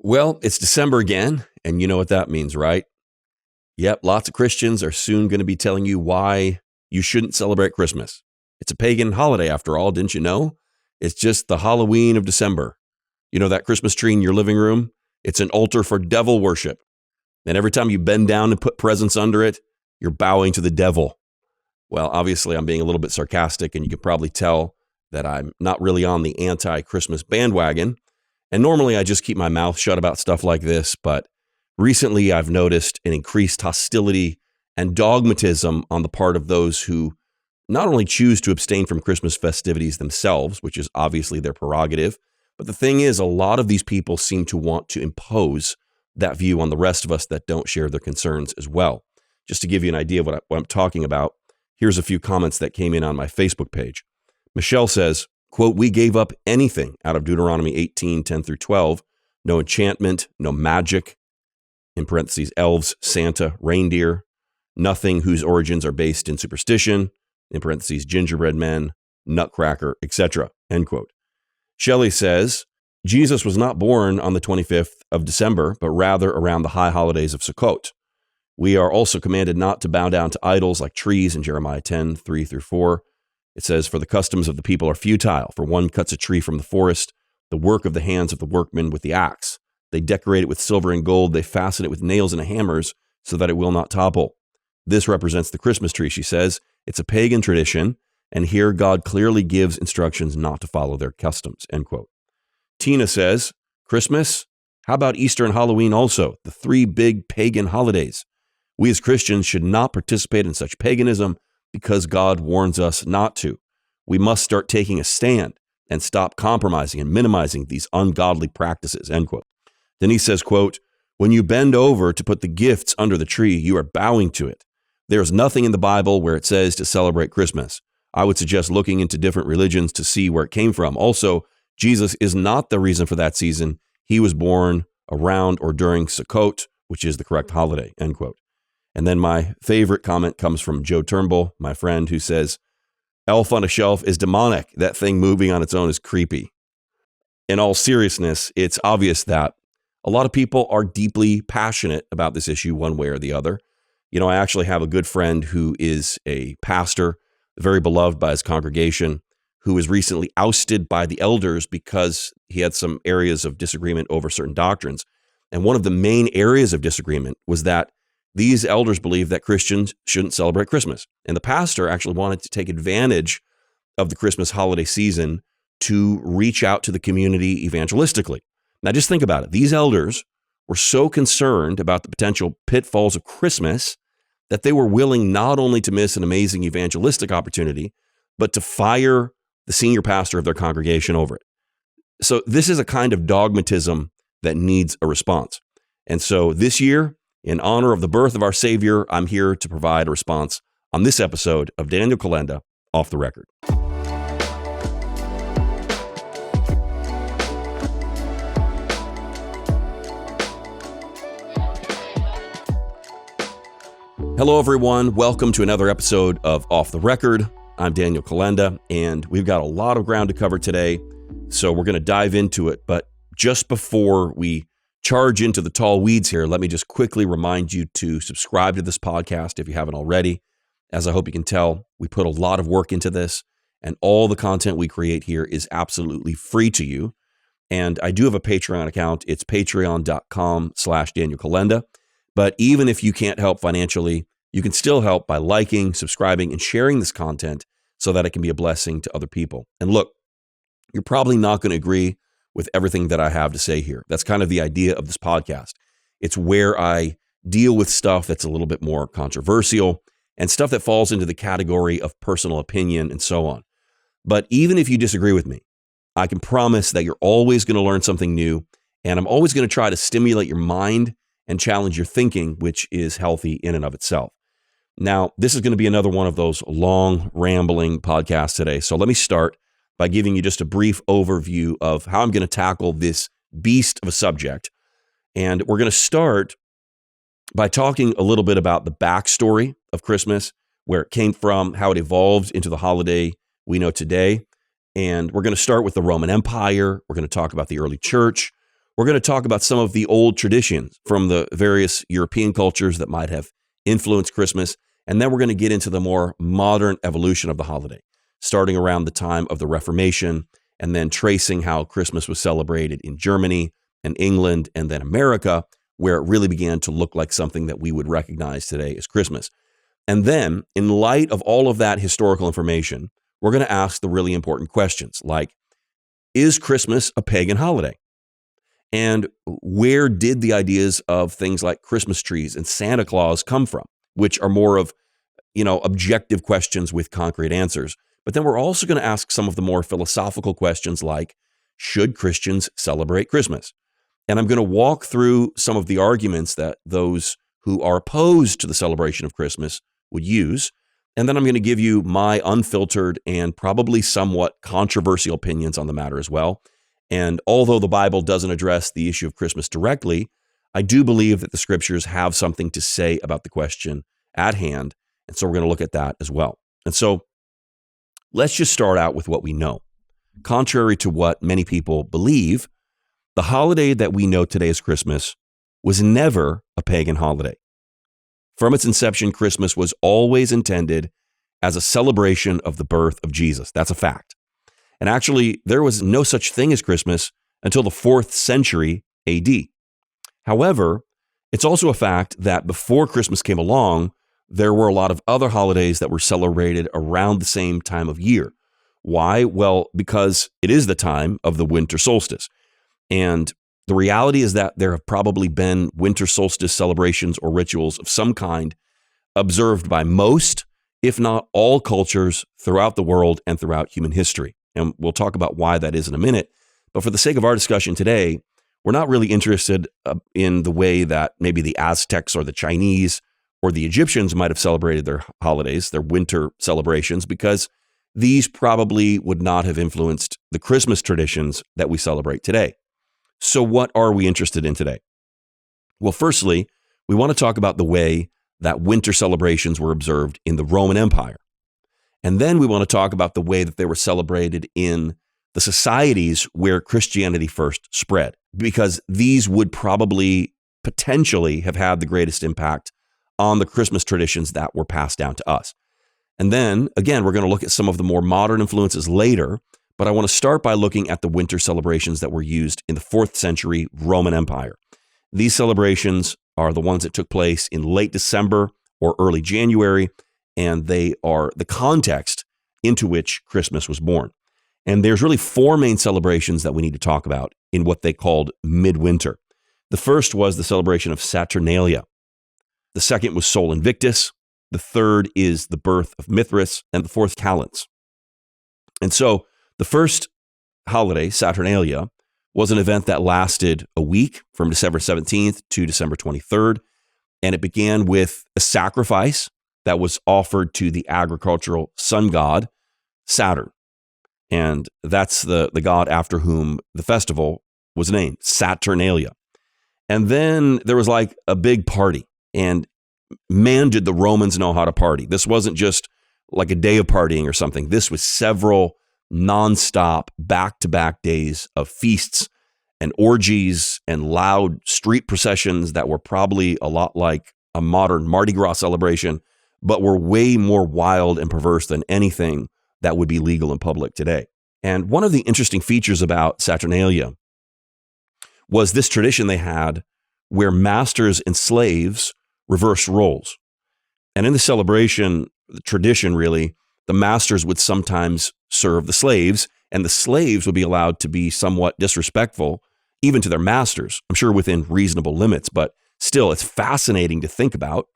Well, it's December again, and you know what that means, right? Yep, lots of Christians are soon going to be telling you why you shouldn't celebrate Christmas. It's a pagan holiday after all, didn't you know? It's just the Halloween of December. You know that Christmas tree in your living room? It's an altar for devil worship. And every time you bend down and put presents under it, you're bowing to the devil. Well, obviously, I'm being a little bit sarcastic, and you can probably tell that I'm not really on the anti-Christmas bandwagon. And normally I just keep my mouth shut about stuff like this, but recently I've noticed an increased hostility and dogmatism on the part of those who not only choose to abstain from Christmas festivities themselves, which is obviously their prerogative, but the thing is, a lot of these people seem to want to impose that view on the rest of us that don't share their concerns as well. Just to give you an idea of what I'm talking about, here's a few comments that came in on my Facebook page. Michelle says, quote, "We gave up anything out of Deuteronomy 18, 10 through 12. No enchantment, no magic, in parentheses, elves, Santa, reindeer, nothing whose origins are based in superstition, in parentheses, gingerbread men, nutcracker, etc., end quote. Shelley says, Jesus was not born on the 25th of December, but rather around the high holidays of Sukkot. We are also commanded not to bow down to idols like trees in Jeremiah 10, 3 through 4. It says, for the customs of the people are futile, for one cuts a tree from the forest, the work of the hands of the workmen with the axe. They decorate it with silver and gold. They fasten it with nails and hammers so that it will not topple. This represents the Christmas tree, she says. It's a pagan tradition, and here God clearly gives instructions not to follow their customs, end quote. Tina says, Christmas? How about Easter and Halloween also, the three big pagan holidays? We as Christians should not participate in such paganism because God warns us not to. We must start taking a stand and stop compromising and minimizing these ungodly practices, end quote. Denise says, quote, when you bend over to put the gifts under the tree, you are bowing to it. There is nothing in the Bible where it says to celebrate Christmas. I would suggest looking into different religions to see where it came from. Also, Jesus is not the reason for that season. He was born around or during Sukkot, which is the correct holiday, end quote. And then my favorite comment comes from Joe Turnbull, my friend, who says, elf on a shelf is demonic. That thing moving on its own is creepy. In all seriousness, it's obvious that a lot of people are deeply passionate about this issue one way or the other. You know, I actually have a good friend who is a pastor, very beloved by his congregation, who was recently ousted by the elders because he had some areas of disagreement over certain doctrines. And one of the main areas of disagreement was that these elders believed that Christians shouldn't celebrate Christmas. And the pastor actually wanted to take advantage of the Christmas holiday season to reach out to the community evangelistically. Now, just think about it. These elders were so concerned about the potential pitfalls of Christmas that they were willing not only to miss an amazing evangelistic opportunity, but to fire the senior pastor of their congregation over it. So this is a kind of dogmatism that needs a response. And so this year, in honor of the birth of our Savior, I'm here to provide a response on this episode of Daniel Kolenda, Off the Record. Hello, everyone. Welcome to another episode of Off the Record. I'm Daniel Kolenda, and we've got a lot of ground to cover today, so we're going to dive into it. But just before we charge into the tall weeds here, let me just quickly remind you to subscribe to this podcast if you haven't already. As I hope you can tell, we put a lot of work into this, and all the content we create here is absolutely free to you. And I do have a Patreon account. It's patreon.com/Daniel Kolenda. But even if you can't help financially, you can still help by liking, subscribing, and sharing this content so that it can be a blessing to other people. And look, you're probably not going to agree with everything that I have to say here. That's kind of the idea of this podcast. It's where I deal with stuff that's a little bit more controversial and stuff that falls into the category of personal opinion and so on. But even if you disagree with me, I can promise that you're always going to learn something new, and I'm always going to try to stimulate your mind and challenge your thinking, which is healthy in and of itself. Now, this is going to be another one of those long, rambling podcasts today. So let me start by giving you just a brief overview of how I'm going to tackle this beast of a subject. And we're going to start by talking a little bit about the backstory of Christmas, where it came from, how it evolved into the holiday we know today. And we're going to start with the Roman Empire. We're going to talk about the early church. We're going to talk about some of the old traditions from the various European cultures that might have influenced Christmas. And then we're going to get into the more modern evolution of the holiday, starting around the time of the Reformation and then tracing how Christmas was celebrated in Germany and England and then America, where it really began to look like something that we would recognize today as Christmas. And then, in light of all of that historical information, we're going to ask the really important questions like, is Christmas a pagan holiday? And where did the ideas of things like Christmas trees and Santa Claus come from, which are more of, objective questions with concrete answers. But then we're also going to ask some of the more philosophical questions like, should Christians celebrate Christmas? And I'm going to walk through some of the arguments that those who are opposed to the celebration of Christmas would use. And then I'm going to give you my unfiltered and probably somewhat controversial opinions on the matter as well. And although the Bible doesn't address the issue of Christmas directly, I do believe that the scriptures have something to say about the question at hand. And so we're going to look at that as well. And so let's just start out with what we know. Contrary to what many people believe, the holiday that we know today as Christmas was never a pagan holiday. From its inception, Christmas was always intended as a celebration of the birth of Jesus. That's a fact. And actually, there was no such thing as Christmas until the 4th century AD. However, it's also a fact that before Christmas came along, there were a lot of other holidays that were celebrated around the same time of year. Why? Well, because it is the time of the winter solstice. And the reality is that there have probably been winter solstice celebrations or rituals of some kind observed by most, if not all, cultures throughout the world and throughout human history. And we'll talk about why that is in a minute. But for the sake of our discussion today, we're not really interested in the way that maybe the Aztecs or the Chinese or the Egyptians might have celebrated their holidays, their winter celebrations, because these probably would not have influenced the Christmas traditions that we celebrate today. So what are we interested in today? Well, firstly, we want to talk about the way that winter celebrations were observed in the Roman Empire. And then we want to talk about the way that they were celebrated in the societies where Christianity first spread, because these would probably potentially have had the greatest impact on the Christmas traditions that were passed down to us. And then, again, we're going to look at some of the more modern influences later, but I want to start by looking at the winter celebrations that were used in the 4th century Roman Empire. These celebrations are the ones that took place in late December or early January, and they are the context into which Christmas was born. And there's really 4 main celebrations that we need to talk about in what they called midwinter. The first was the celebration of Saturnalia. The second was Sol Invictus. The third is the birth of Mithras, and the fourth, Kalends. And so the first holiday, Saturnalia, was an event that lasted a week from December 17th to December 23rd. And it began with a sacrifice that was offered to the agricultural sun god, Saturn. And that's the god after whom the festival was named, Saturnalia. And then there was like a big party. And man, did the Romans know how to party. This wasn't just like a day of partying or something. This was several nonstop, back-to-back days of feasts and orgies and loud street processions that were probably a lot like a modern Mardi Gras celebration, but were way more wild and perverse than anything that would be legal in public today. And one of the interesting features about Saturnalia was this tradition they had where masters and slaves reversed roles. And in the celebration, the tradition really, the masters would sometimes serve the slaves, and the slaves would be allowed to be somewhat disrespectful, even to their masters, I'm sure within reasonable limits, but still, it's fascinating to think about.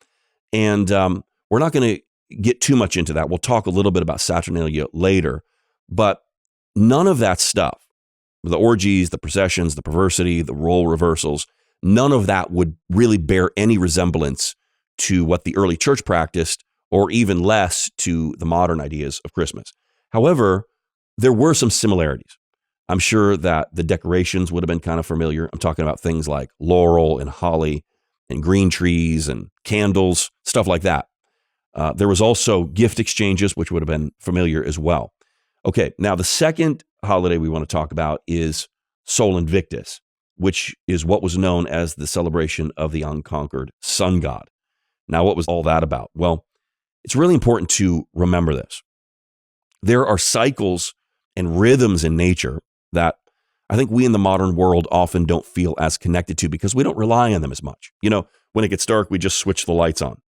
And we're not going to get too much into that. We'll talk a little bit about Saturnalia later, but none of that stuff, the orgies, the processions, the perversity, the role reversals, none of that would really bear any resemblance to what the early church practiced, or even less to the modern ideas of Christmas. However, there were some similarities. I'm sure that the decorations would have been kind of familiar. I'm talking about things like laurel and holly and green trees and candles, stuff like that. There was also gift exchanges, which would have been familiar as well. Okay, now the second holiday we want to talk about is Sol Invictus. which is what was known as the celebration of the unconquered sun god. Now, what was all that about? Well, it's really important to remember this. There are cycles and rhythms in nature that I think we in the modern world often don't feel as connected to because we don't rely on them as much. When it gets dark, we just switch the lights on.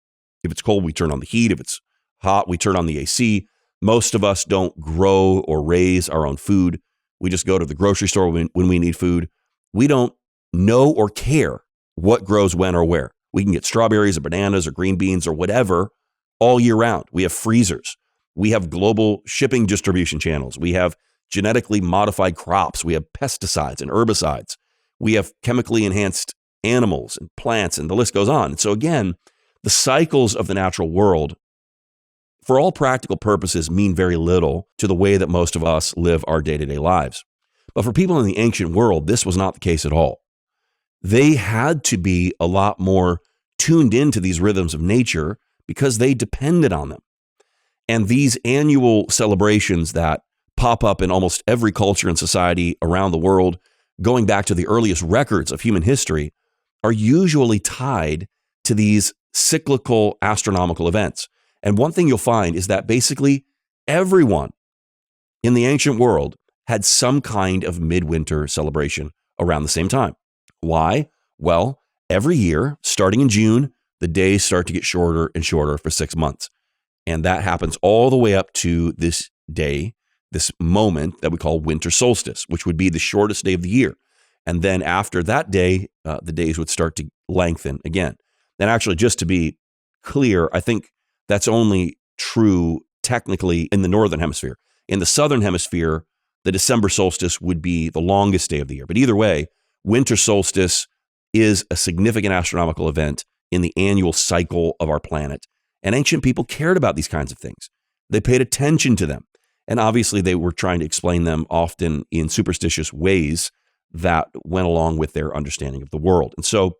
If it's cold, we turn on the heat. If it's hot, we turn on the AC. Most of us don't grow or raise our own food. We just go to the grocery store when we need food. We don't know or care what grows when or where. We can get strawberries or bananas or green beans or whatever all year round. We have freezers. We have global shipping distribution channels. We have genetically modified crops. We have pesticides and herbicides. We have chemically enhanced animals and plants, and the list goes on. And so again, the cycles of the natural world, for all practical purposes, mean very little to the way that most of us live our day-to-day lives. But for people in the ancient world, this was not the case at all. They had to be a lot more tuned into these rhythms of nature because they depended on them. And these annual celebrations that pop up in almost every culture and society around the world, going back to the earliest records of human history, are usually tied to these cyclical astronomical events. And one thing you'll find is that basically everyone in the ancient world had some kind of midwinter celebration around the same time. Why? Well, every year, starting in June, the days start to get shorter and shorter for 6 months. And that happens all the way up to this day, this moment that we call winter solstice, which would be the shortest day of the year. And then after that day, the days would start to lengthen again. And actually, just to be clear, I think that's only true technically in the northern hemisphere. In the southern hemisphere, the December solstice would be the longest day of the year. But either way, winter solstice is a significant astronomical event in the annual cycle of our planet. And ancient people cared about these kinds of things. They paid attention to them. And obviously, they were trying to explain them often in superstitious ways that went along with their understanding of the world. And so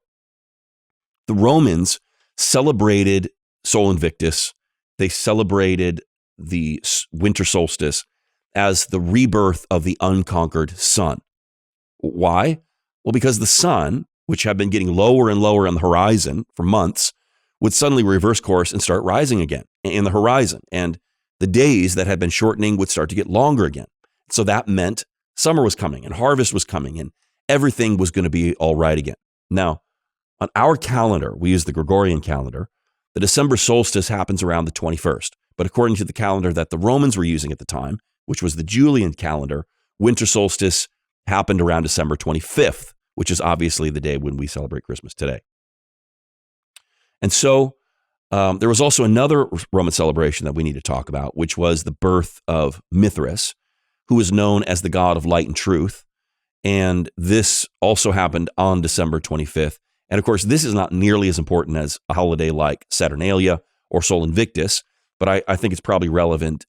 the Romans celebrated Sol Invictus. They celebrated the winter solstice as the rebirth of the unconquered sun. Why? Well, because the sun, which had been getting lower and lower on the horizon for months, would suddenly reverse course and start rising again in the horizon. And the days that had been shortening would start to get longer again. So that meant summer was coming and harvest was coming and everything was going to be all right again. Now, on our calendar, we use the Gregorian calendar, the December solstice happens around the 21st. But according to the calendar that the Romans were using at the time, which was the Julian calendar, winter solstice happened around December 25th, which is obviously the day when we celebrate Christmas today. And so there was also another Roman celebration that we need to talk about, which was the birth of Mithras, who is known as the god of light and truth. And this also happened on December 25th. And of course, this is not nearly as important as a holiday like Saturnalia or Sol Invictus, but I think it's probably relevant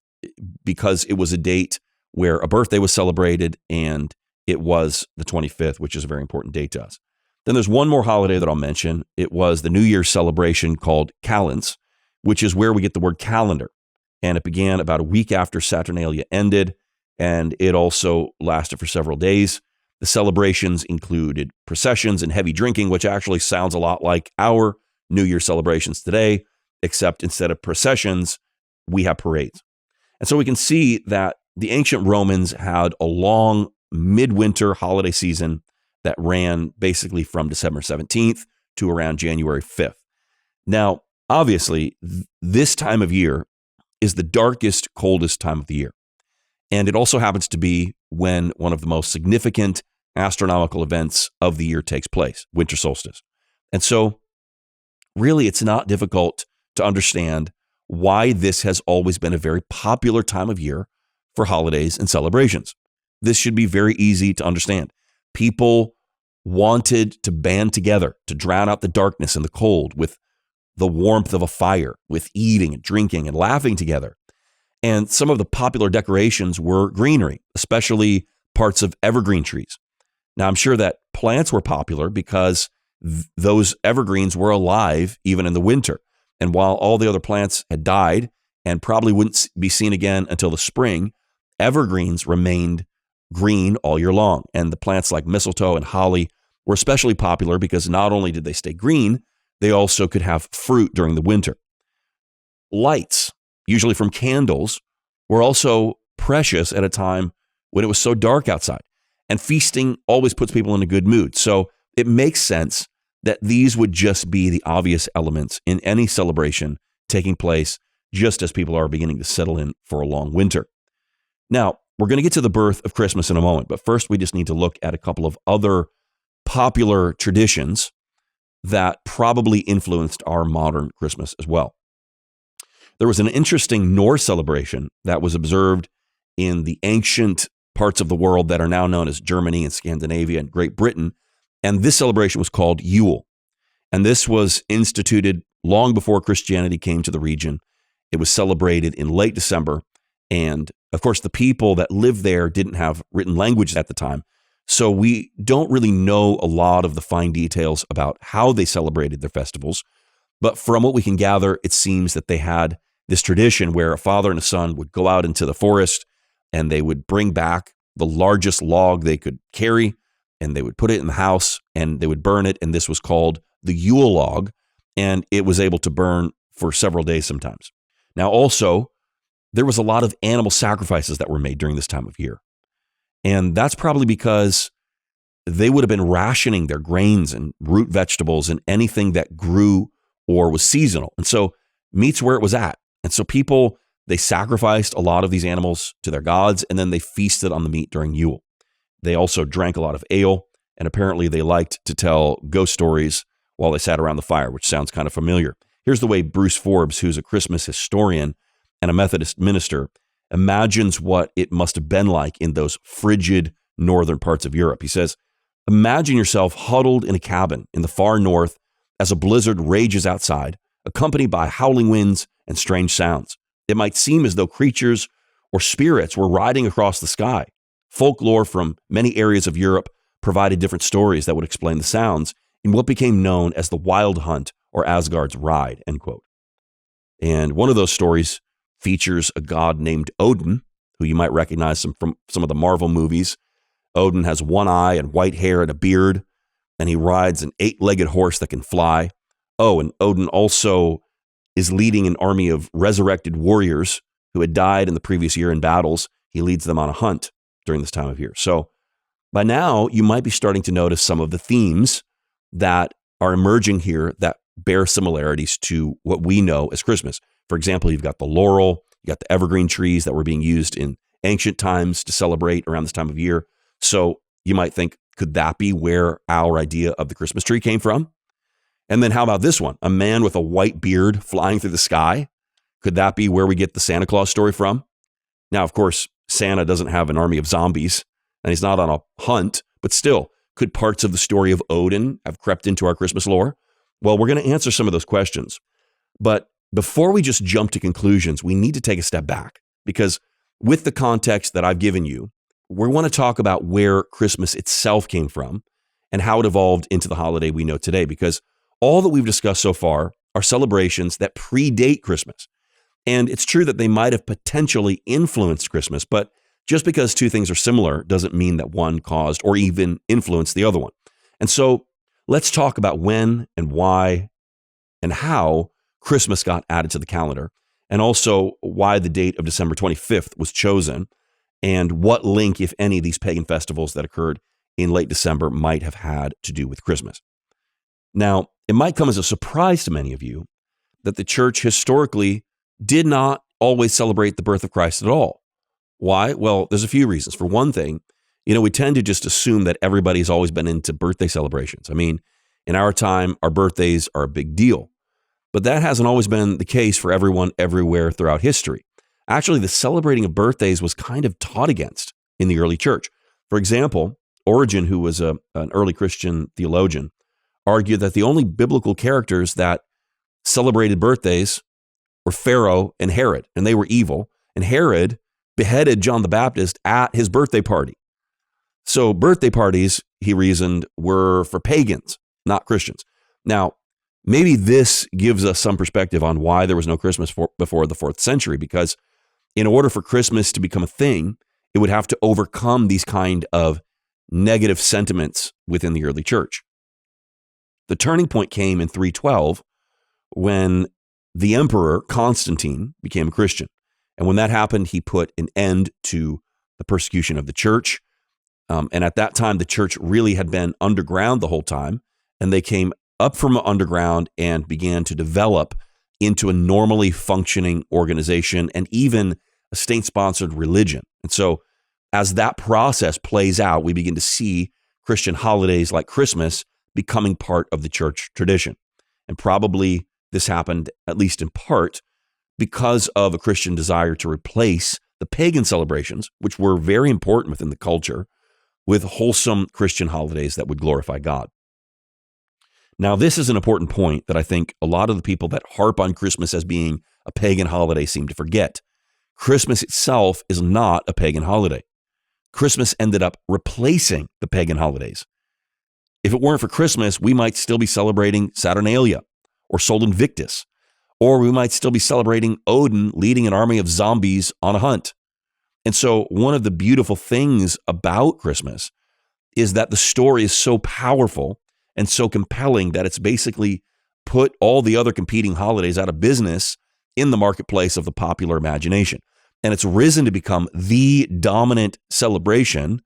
because it was a date where a birthday was celebrated and it was the 25th, which is a very important date to us. Then there's one more holiday that I'll mention. It was the New Year's celebration called Kalends, which is where we get the word calendar. And it began about a week after Saturnalia ended, and it also lasted for several days. The celebrations included processions and heavy drinking, which actually sounds a lot like our New Year's celebrations today, except instead of processions, we have parades. And so we can see that the ancient Romans had a long midwinter holiday season that ran basically from December 17th to around January 5th. Now, obviously, this time of year is the darkest, coldest time of the year. And it also happens to be when one of the most significant astronomical events of the year takes place, winter solstice. And so, really, it's not difficult to understand why this has always been a very popular time of year for holidays and celebrations. This should be very easy to understand. People wanted to band together to drown out the darkness and the cold with the warmth of a fire, with eating and drinking and laughing together. And some of the popular decorations were greenery, especially parts of evergreen trees. Now, I'm sure that plants were popular because those evergreens were alive even in the winter. And while all the other plants had died and probably wouldn't be seen again until the spring, evergreens remained green all year long. And the plants like mistletoe and holly were especially popular because not only did they stay green, they also could have fruit during the winter. Lights, usually from candles, were also precious at a time when it was so dark outside. And feasting always puts people in a good mood. So it makes sense that these would just be the obvious elements in any celebration taking place just as people are beginning to settle in for a long winter. Now, we're going to get to the birth of Christmas in a moment, but first we just need to look at a couple of other popular traditions that probably influenced our modern Christmas as well. There was an interesting Norse celebration that was observed in the ancient parts of the world that are now known as Germany and Scandinavia and Great Britain, and this celebration was called Yule. And this was instituted long before Christianity came to the region. It was celebrated in late December, and of course, the people that lived there didn't have written language at the time, so we don't really know a lot of the fine details about how they celebrated their festivals. But from what we can gather, it seems that they had this tradition where a father and a son would go out into the forest and they would bring back the largest log they could carry and they would put it in the house and they would burn it. And this was called the Yule log, and it was able to burn for several days sometimes. Now, also, there was a lot of animal sacrifices that were made during this time of year. And that's probably because they would have been rationing their grains and root vegetables and anything that grew or was seasonal. And so meat's where it was at. And so people, they sacrificed a lot of these animals to their gods, and then they feasted on the meat during Yule. They also drank a lot of ale, and apparently they liked to tell ghost stories while they sat around the fire, which sounds kind of familiar. Here's the way Bruce Forbes, who's a Christmas historian and a Methodist minister, imagines what it must have been like in those frigid northern parts of Europe. He says, imagine yourself huddled in a cabin in the far north as a blizzard rages outside, accompanied by howling winds and strange sounds. It might seem as though creatures or spirits were riding across the sky. Folklore from many areas of Europe provided different stories that would explain the sounds in what became known as the Wild Hunt or Asgard's Ride, end quote. And one of those stories features a god named Odin, who you might recognize from some of the Marvel movies. Odin has one eye and white hair and a beard, and he rides an 8-legged horse that can fly. Oh, and Odin also is leading an army of resurrected warriors who had died in the previous year in battles. He leads them on a hunt during this time of year. So by now, you might be starting to notice some of the themes that are emerging here that bear similarities to what we know as Christmas. For example, you've got the laurel, you got the evergreen trees that were being used in ancient times to celebrate around this time of year. So you might think, could that be where our idea of the Christmas tree came from? And then how about this one? A man with a white beard flying through the sky. Could that be where we get the Santa Claus story from? Now, of course, Santa doesn't have an army of zombies and he's not on a hunt, but still, could parts of the story of Odin have crept into our Christmas lore? Well, we're going to answer some of those questions. But before we just jump to conclusions, we need to take a step back, because with the context that I've given you, we want to talk about where Christmas itself came from and how it evolved into the holiday we know today, because all that we've discussed so far are celebrations that predate Christmas. And it's true that they might have potentially influenced Christmas, but just because two things are similar doesn't mean that one caused or even influenced the other one. And so let's talk about when and why and how Christmas got added to the calendar, and also why the date of December 25th was chosen, and what link, if any, these pagan festivals that occurred in late December might have had to do with Christmas. Now, it might come as a surprise to many of you that the church historically did not always celebrate the birth of Christ at all. Why? Well, there's a few reasons. For one thing, we tend to just assume that everybody's always been into birthday celebrations. I mean, in our time, our birthdays are a big deal. But that hasn't always been the case for everyone everywhere throughout history. Actually, the celebrating of birthdays was kind of taught against in the early church. For example, Origen, who was an early Christian theologian, argued that the only biblical characters that celebrated birthdays were Pharaoh and Herod, and they were evil. And Herod beheaded John the Baptist at his birthday party. So birthday parties, he reasoned, were for pagans, not Christians. Now, maybe this gives us some perspective on why there was no Christmas before the 4th century, because in order for Christmas to become a thing, it would have to overcome these kind of negative sentiments within the early church. The turning point came in 312 when the emperor Constantine became a Christian. And when that happened, he put an end to the persecution of the church. And at that time, the church really had been underground the whole time. And they came up from underground and began to develop into a normally functioning organization and even a state-sponsored religion. And so as that process plays out, we begin to see Christian holidays like Christmas becoming part of the church tradition. And probably this happened, at least in part, because of a Christian desire to replace the pagan celebrations, which were very important within the culture, with wholesome Christian holidays that would glorify God. Now, this is an important point that I think a lot of the people that harp on Christmas as being a pagan holiday seem to forget. Christmas itself is not a pagan holiday. Christmas ended up replacing the pagan holidays. If it weren't for Christmas, we might still be celebrating Saturnalia or Sol Invictus, or we might still be celebrating Odin leading an army of zombies on a hunt. And so one of the beautiful things about Christmas is that the story is so powerful and so compelling that it's basically put all the other competing holidays out of business in the marketplace of the popular imagination. And it's risen to become the dominant celebration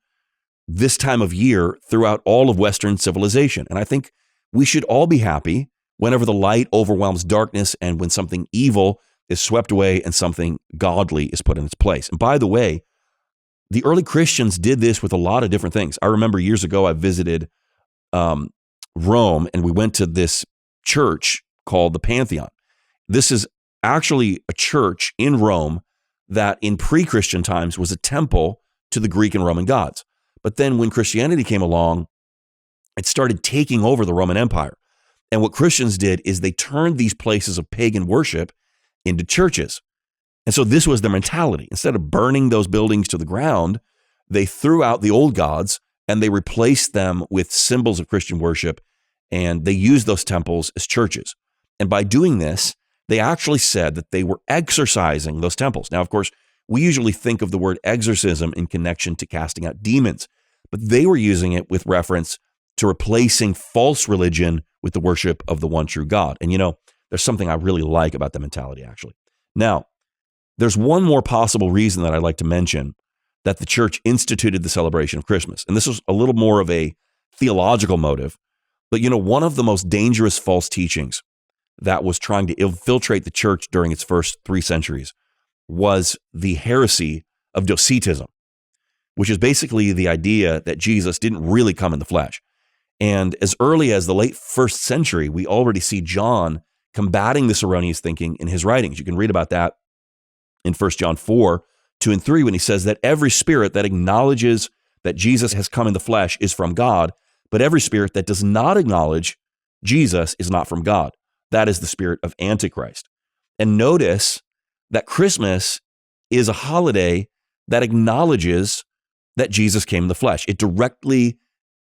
this time of year throughout all of Western civilization. And I think we should all be happy whenever the light overwhelms darkness and when something evil is swept away and something godly is put in its place. And by the way, the early Christians did this with a lot of different things. I remember years ago, I visited Rome and we went to this church called the Pantheon. This is actually a church in Rome that in pre-Christian times was a temple to the Greek and Roman gods. But then when Christianity came along, it started taking over the Roman Empire. And what Christians did is they turned these places of pagan worship into churches. And so this was their mentality. Instead of burning those buildings to the ground, they threw out the old gods and they replaced them with symbols of Christian worship. And they used those temples as churches. And by doing this, they actually said that they were exorcising those temples. Now, of course, we usually think of the word exorcism in connection to casting out demons, but they were using it with reference to replacing false religion with the worship of the one true God. And you know, there's something I really like about the mentality, actually. Now, there's one more possible reason that I'd like to mention that the church instituted the celebration of Christmas. And this is a little more of a theological motive, but you know, one of the most dangerous false teachings that was trying to infiltrate the church during its first 3 centuries was the heresy of Docetism, which is basically the idea that Jesus didn't really come in the flesh. And as early as the late 1st century, we already see John combating this erroneous thinking in his writings. You can read about that in 1 John 4, 2 and 3, when he says that every spirit that acknowledges that Jesus has come in the flesh is from God, but every spirit that does not acknowledge Jesus is not from God. That is the spirit of Antichrist. And notice that Christmas is a holiday that acknowledges that Jesus came in the flesh. It directly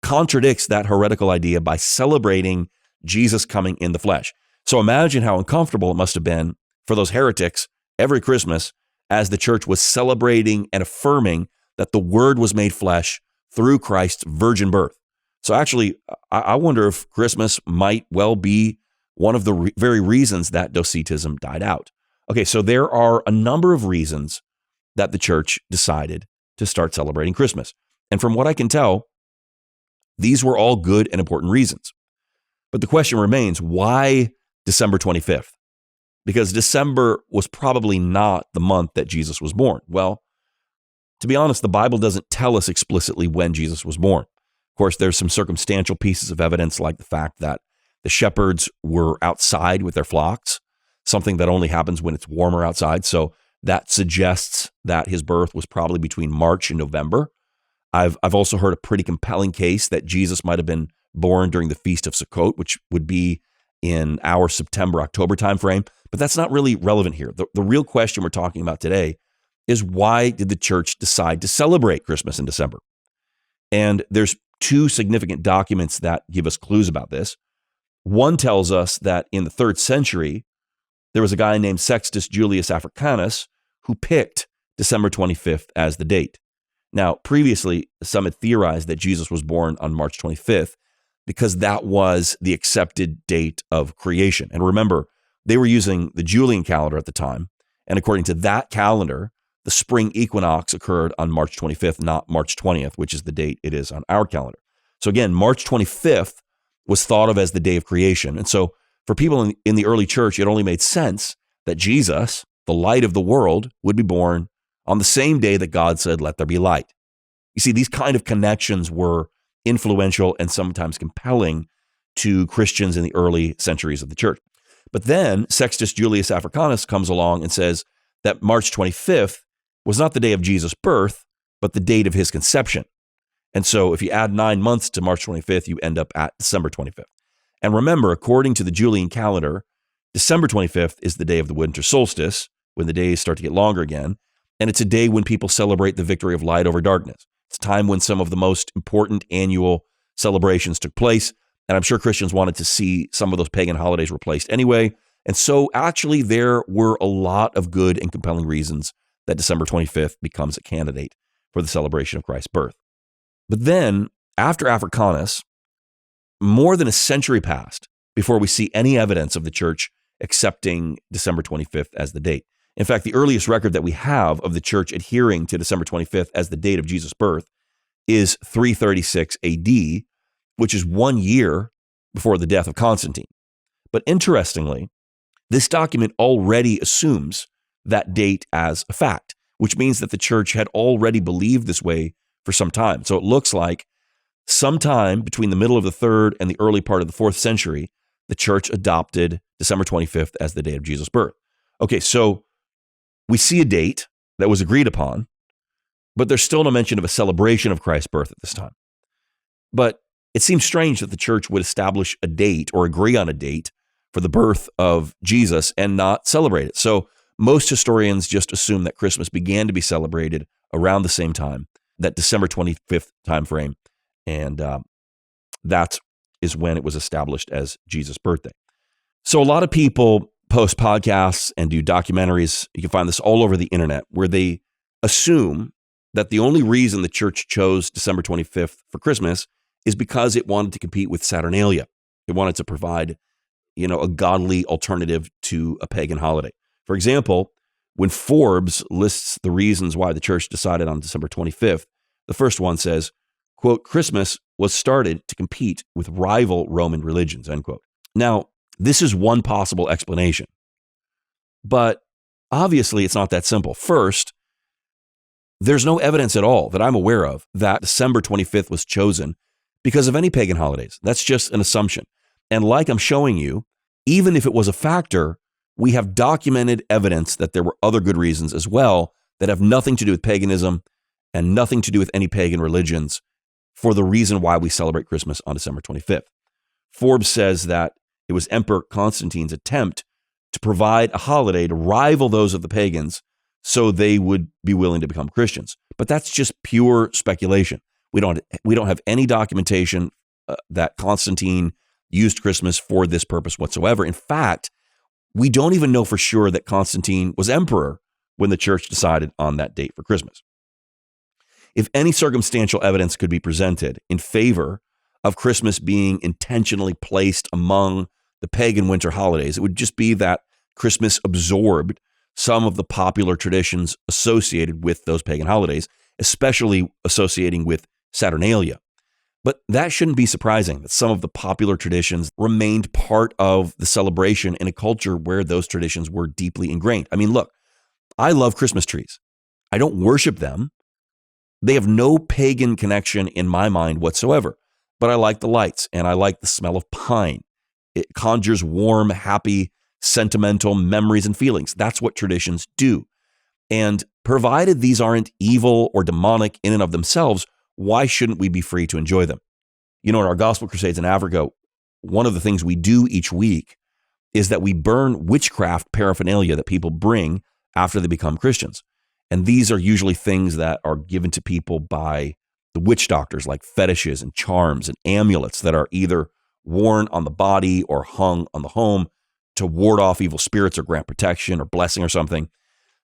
contradicts that heretical idea by celebrating Jesus coming in the flesh. So imagine how uncomfortable it must have been for those heretics every Christmas as the church was celebrating and affirming that the Word was made flesh through Christ's virgin birth. So actually, I wonder if Christmas might well be one of the very reasons that Docetism died out. Okay, so there are a number of reasons that the church decided to start celebrating Christmas. And from what I can tell, these were all good and important reasons. But the question remains, why December 25th? Because December was probably not the month that Jesus was born. Well, to be honest, the Bible doesn't tell us explicitly when Jesus was born. Of course, there's some circumstantial pieces of evidence like the fact that the shepherds were outside with their flocks, something that only happens when it's warmer outside. So that suggests that his birth was probably between March and November. I've also heard a pretty compelling case that Jesus might have been born during the Feast of Sukkot, which would be in our September-October timeframe. But that's not really relevant here. The real question we're talking about today is, why did the church decide to celebrate Christmas in December? And there's 2 significant documents that give us clues about this. One tells us that in the 3rd century, there was a guy named Sextus Julius Africanus who picked December 25th as the date. Now, previously, some had theorized that Jesus was born on March 25th because that was the accepted date of creation. And remember, they were using the Julian calendar at the time. And according to that calendar, the spring equinox occurred on March 25th, not March 20th, which is the date it is on our calendar. So again, March 25th was thought of as the day of creation. And so for people in the early church, it only made sense that Jesus, the light of the world, would be born on the same day that God said, "Let there be light." You see, these kind of connections were influential and sometimes compelling to Christians in the early centuries of the church. But then Sextus Julius Africanus comes along and says that March 25th was not the day of Jesus' birth, but the date of his conception. And so if you add 9 months to March 25th, you end up at December 25th. And remember, according to the Julian calendar, December 25th is the day of the winter solstice, when the days start to get longer again. And it's a day when people celebrate the victory of light over darkness. It's a time when some of the most important annual celebrations took place. And I'm sure Christians wanted to see some of those pagan holidays replaced anyway. And so actually there were a lot of good and compelling reasons that December 25th becomes a candidate for the celebration of Christ's birth. But then after Africanus, more than a century passed before we see any evidence of the church accepting December 25th as the date. In fact, the earliest record that we have of the church adhering to December 25th as the date of Jesus' birth is 336 AD, which is 1 year before the death of Constantine. But interestingly, this document already assumes that date as a fact, which means that the church had already believed this way for some time. So it looks like sometime between the middle of the 3rd and the early part of the 4th century, the church adopted December 25th as the date of Jesus' birth. Okay, so we see a date that was agreed upon, but there's still no mention of a celebration of Christ's birth at this time. But it seems strange that the church would establish a date or agree on a date for the birth of Jesus and not celebrate it. So most historians just assume that Christmas began to be celebrated around the same time, that December 25th timeframe, and that is when it was established as Jesus' birthday. So a lot of people post podcasts and do documentaries. You can find this all over the internet, where they assume that the only reason the church chose December 25th for Christmas is because it wanted to compete with Saturnalia. It wanted to provide, a godly alternative to a pagan holiday. For example, when Forbes lists the reasons why the church decided on December 25th, the first one says, quote, "Christmas was started to compete with rival Roman religions," end quote. Now, this is one possible explanation, but obviously it's not that simple. First, there's no evidence at all that I'm aware of that December 25th was chosen because of any pagan holidays. That's just an assumption. And like I'm showing you, even if it was a factor, we have documented evidence that there were other good reasons as well that have nothing to do with paganism and nothing to do with any pagan religions for the reason why we celebrate Christmas on December 25th. Forbes says that it was Emperor Constantine's attempt to provide a holiday to rival those of the pagans so they would be willing to become Christians. But that's just pure speculation. We don't have any documentation that Constantine used Christmas for this purpose whatsoever. In fact, we don't even know for sure that Constantine was emperor when the church decided on that date for Christmas. If any circumstantial evidence could be presented in favor of Christmas being intentionally placed among the pagan winter holidays, it would just be that Christmas absorbed some of the popular traditions associated with those pagan holidays, especially associating with Saturnalia. But that shouldn't be surprising that some of the popular traditions remained part of the celebration in a culture where those traditions were deeply ingrained. I mean, look, I love Christmas trees. I don't worship them. They have no pagan connection in my mind whatsoever. But I like the lights and I like the smell of pine. It conjures warm, happy, sentimental memories and feelings. That's what traditions do. And provided these aren't evil or demonic in and of themselves, why shouldn't we be free to enjoy them? In our gospel crusades in Africa, one of the things we do each week is that we burn witchcraft paraphernalia that people bring after they become Christians. And these are usually things that are given to people by the witch doctors, like fetishes and charms and amulets that are either worn on the body or hung on the home to ward off evil spirits or grant protection or blessing or something.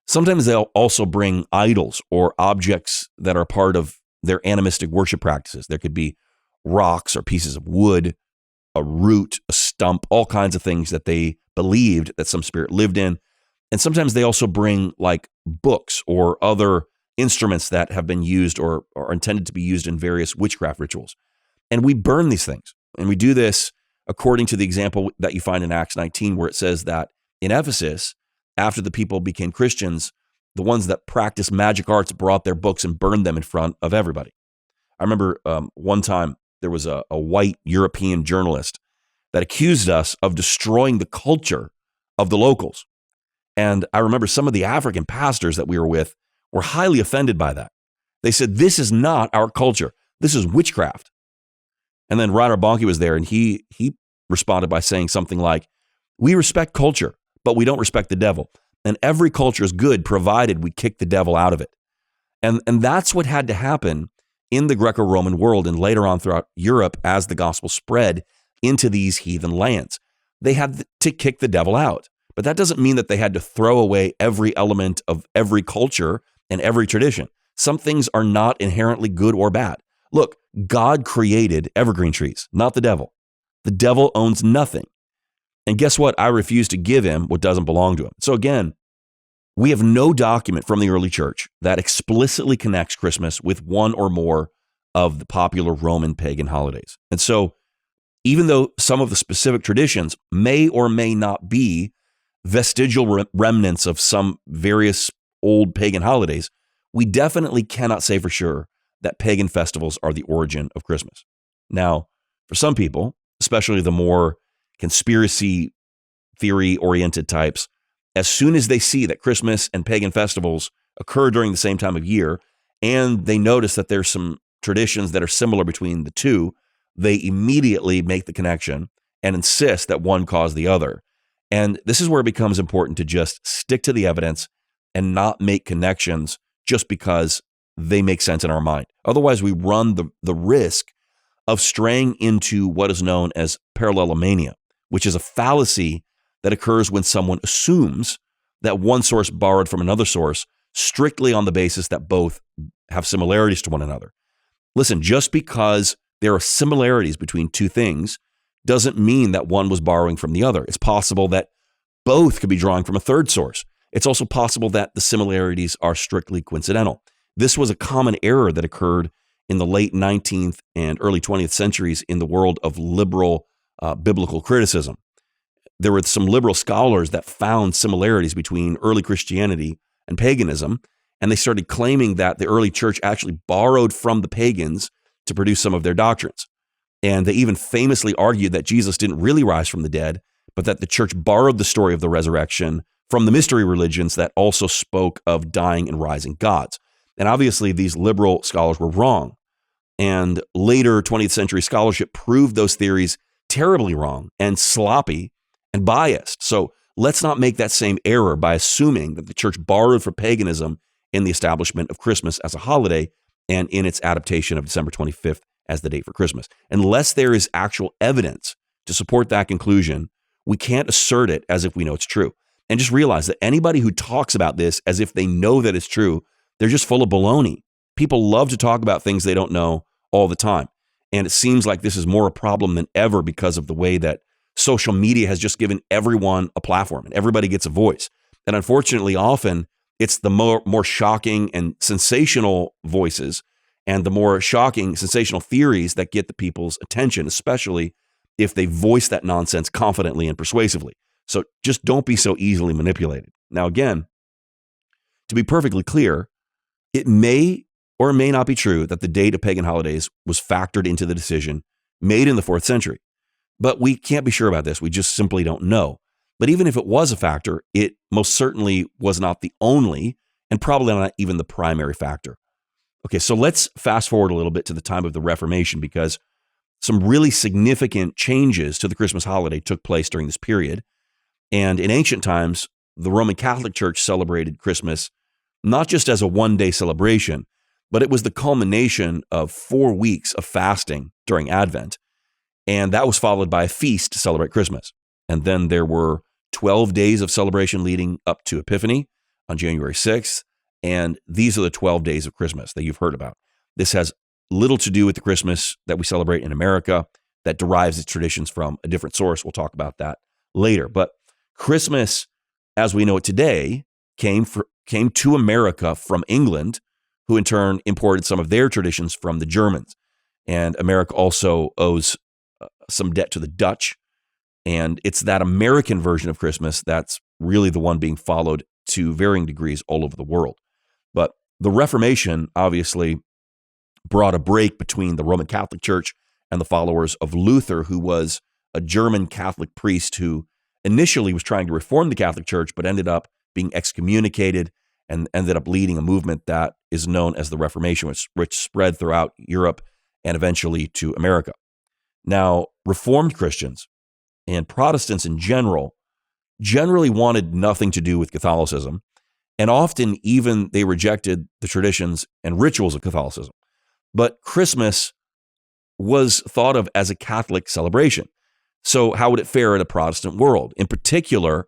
Sometimes they'll also bring idols or objects that are part of their animistic worship practices. There could be rocks or pieces of wood, a root, a stump, all kinds of things that they believed that some spirit lived in. And sometimes they also bring like books or other instruments that have been used or are intended to be used in various witchcraft rituals. And we burn these things. And we do this according to the example that you find in Acts 19, where it says that in Ephesus, after the people became Christians, the ones that practiced magic arts brought their books and burned them in front of everybody. I remember one time there was a white European journalist that accused us of destroying the culture of the locals. And I remember some of the African pastors that we were with were highly offended by that. They said, this is not our culture. This is witchcraft. And then Ryder Bonke was there, and he responded by saying something like, we respect culture, but we don't respect the devil. And every culture is good provided we kick the devil out of it. And that's what had to happen in the Greco-Roman world and later on throughout Europe as the gospel spread into these heathen lands. They had to kick the devil out. But that doesn't mean that they had to throw away every element of every culture and every tradition. Some things are not inherently good or bad. Look, God created evergreen trees, not the devil. The devil owns nothing. And guess what? I refuse to give him what doesn't belong to him. So again, we have no document from the early church that explicitly connects Christmas with one or more of the popular Roman pagan holidays. And so even though some of the specific traditions may or may not be vestigial remnants of some various old pagan holidays, we definitely cannot say for sure that pagan festivals are the origin of Christmas. Now, for some people, especially the more conspiracy theory-oriented types, as soon as they see that Christmas and pagan festivals occur during the same time of year, and they notice that there's some traditions that are similar between the two, they immediately make the connection and insist that one caused the other. And this is where it becomes important to just stick to the evidence and not make connections just because they make sense in our mind. Otherwise, we run the risk of straying into what is known as parallelomania, which is a fallacy that occurs when someone assumes that one source borrowed from another source strictly on the basis that both have similarities to one another. Listen, just because there are similarities between two things doesn't mean that one was borrowing from the other. It's possible that both could be drawing from a third source. It's also possible that the similarities are strictly coincidental. This was a common error that occurred in the late 19th and early 20th centuries in the world of liberal biblical criticism. There were some liberal scholars that found similarities between early Christianity and paganism, and they started claiming that the early church actually borrowed from the pagans to produce some of their doctrines. And they even famously argued that Jesus didn't really rise from the dead, but that the church borrowed the story of the resurrection from the mystery religions that also spoke of dying and rising gods. And obviously, these liberal scholars were wrong. And later 20th century scholarship proved those theories terribly wrong and sloppy and biased. So let's not make that same error by assuming that the church borrowed from paganism in the establishment of Christmas as a holiday and in its adaptation of December 25th as the date for Christmas. Unless there is actual evidence to support that conclusion, we can't assert it as if we know it's true. And just realize that anybody who talks about this as if they know that it's true, they're just full of baloney. People love to talk about things they don't know all the time. And it seems like this is more a problem than ever because of the way that social media has just given everyone a platform and everybody gets a voice. And unfortunately, often it's the more shocking and sensational voices and the more shocking, sensational theories that get the people's attention, especially if they voice that nonsense confidently and persuasively. So just don't be so easily manipulated. Now, again, to be perfectly clear, it may or may not be true that the date of pagan holidays was factored into the decision made in the 4th century. But we can't be sure about this. We just simply don't know. But even if it was a factor, it most certainly was not the only and probably not even the primary factor. Okay, so let's fast forward a little bit to the time of the Reformation because some really significant changes to the Christmas holiday took place during this period. And in ancient times, the Roman Catholic Church celebrated Christmas not just as a one-day celebration, but it was the culmination of 4 weeks of fasting during Advent. And that was followed by a feast to celebrate Christmas. And then there were 12 days of celebration leading up to Epiphany, on January 6th. And these are the 12 days of Christmas that you've heard about. This has little to do with the Christmas that we celebrate in America that derives its traditions from a different source. We'll talk about that later. But Christmas, as we know it today, came to America from England, who in turn imported some of their traditions from the Germans. And America also owes some debt to the Dutch. And it's that American version of Christmas that's really the one being followed to varying degrees all over the world. But the Reformation obviously brought a break between the Roman Catholic Church and the followers of Luther, who was a German Catholic priest who initially was trying to reform the Catholic Church, but ended up being excommunicated and ended up leading a movement that is known as the Reformation, which spread throughout Europe and eventually to America. Now, Reformed Christians and Protestants in generally wanted nothing to do with Catholicism, and often even they rejected the traditions and rituals of Catholicism. But Christmas was thought of as a Catholic celebration. So how would it fare in a Protestant world? In particular,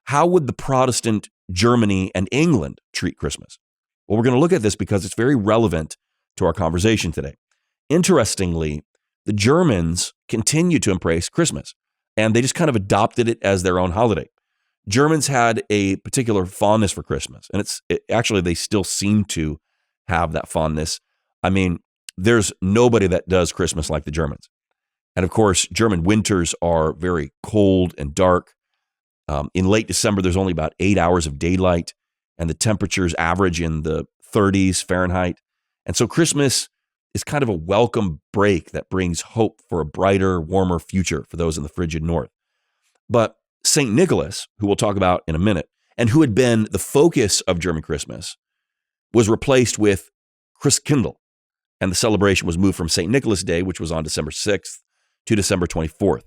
how would the Protestant Germany and England treat Christmas? Well, we're going to look at this because it's very relevant to our conversation today. Interestingly, the Germans continued to embrace Christmas, and they just kind of adopted it as their own holiday. Germans had a particular fondness for Christmas, and actually they still seem to have that fondness. I mean, there's nobody that does Christmas like the Germans. And of course, German winters are very cold and dark. In late December, there's only about 8 hours of daylight, and the temperatures average in the 30s Fahrenheit. And so Christmas is kind of a welcome break that brings hope for a brighter, warmer future for those in the frigid north. But St. Nicholas, who we'll talk about in a minute, and who had been the focus of German Christmas, was replaced with Christkindl, and the celebration was moved from St. Nicholas Day, which was on December 6th, to December 24th.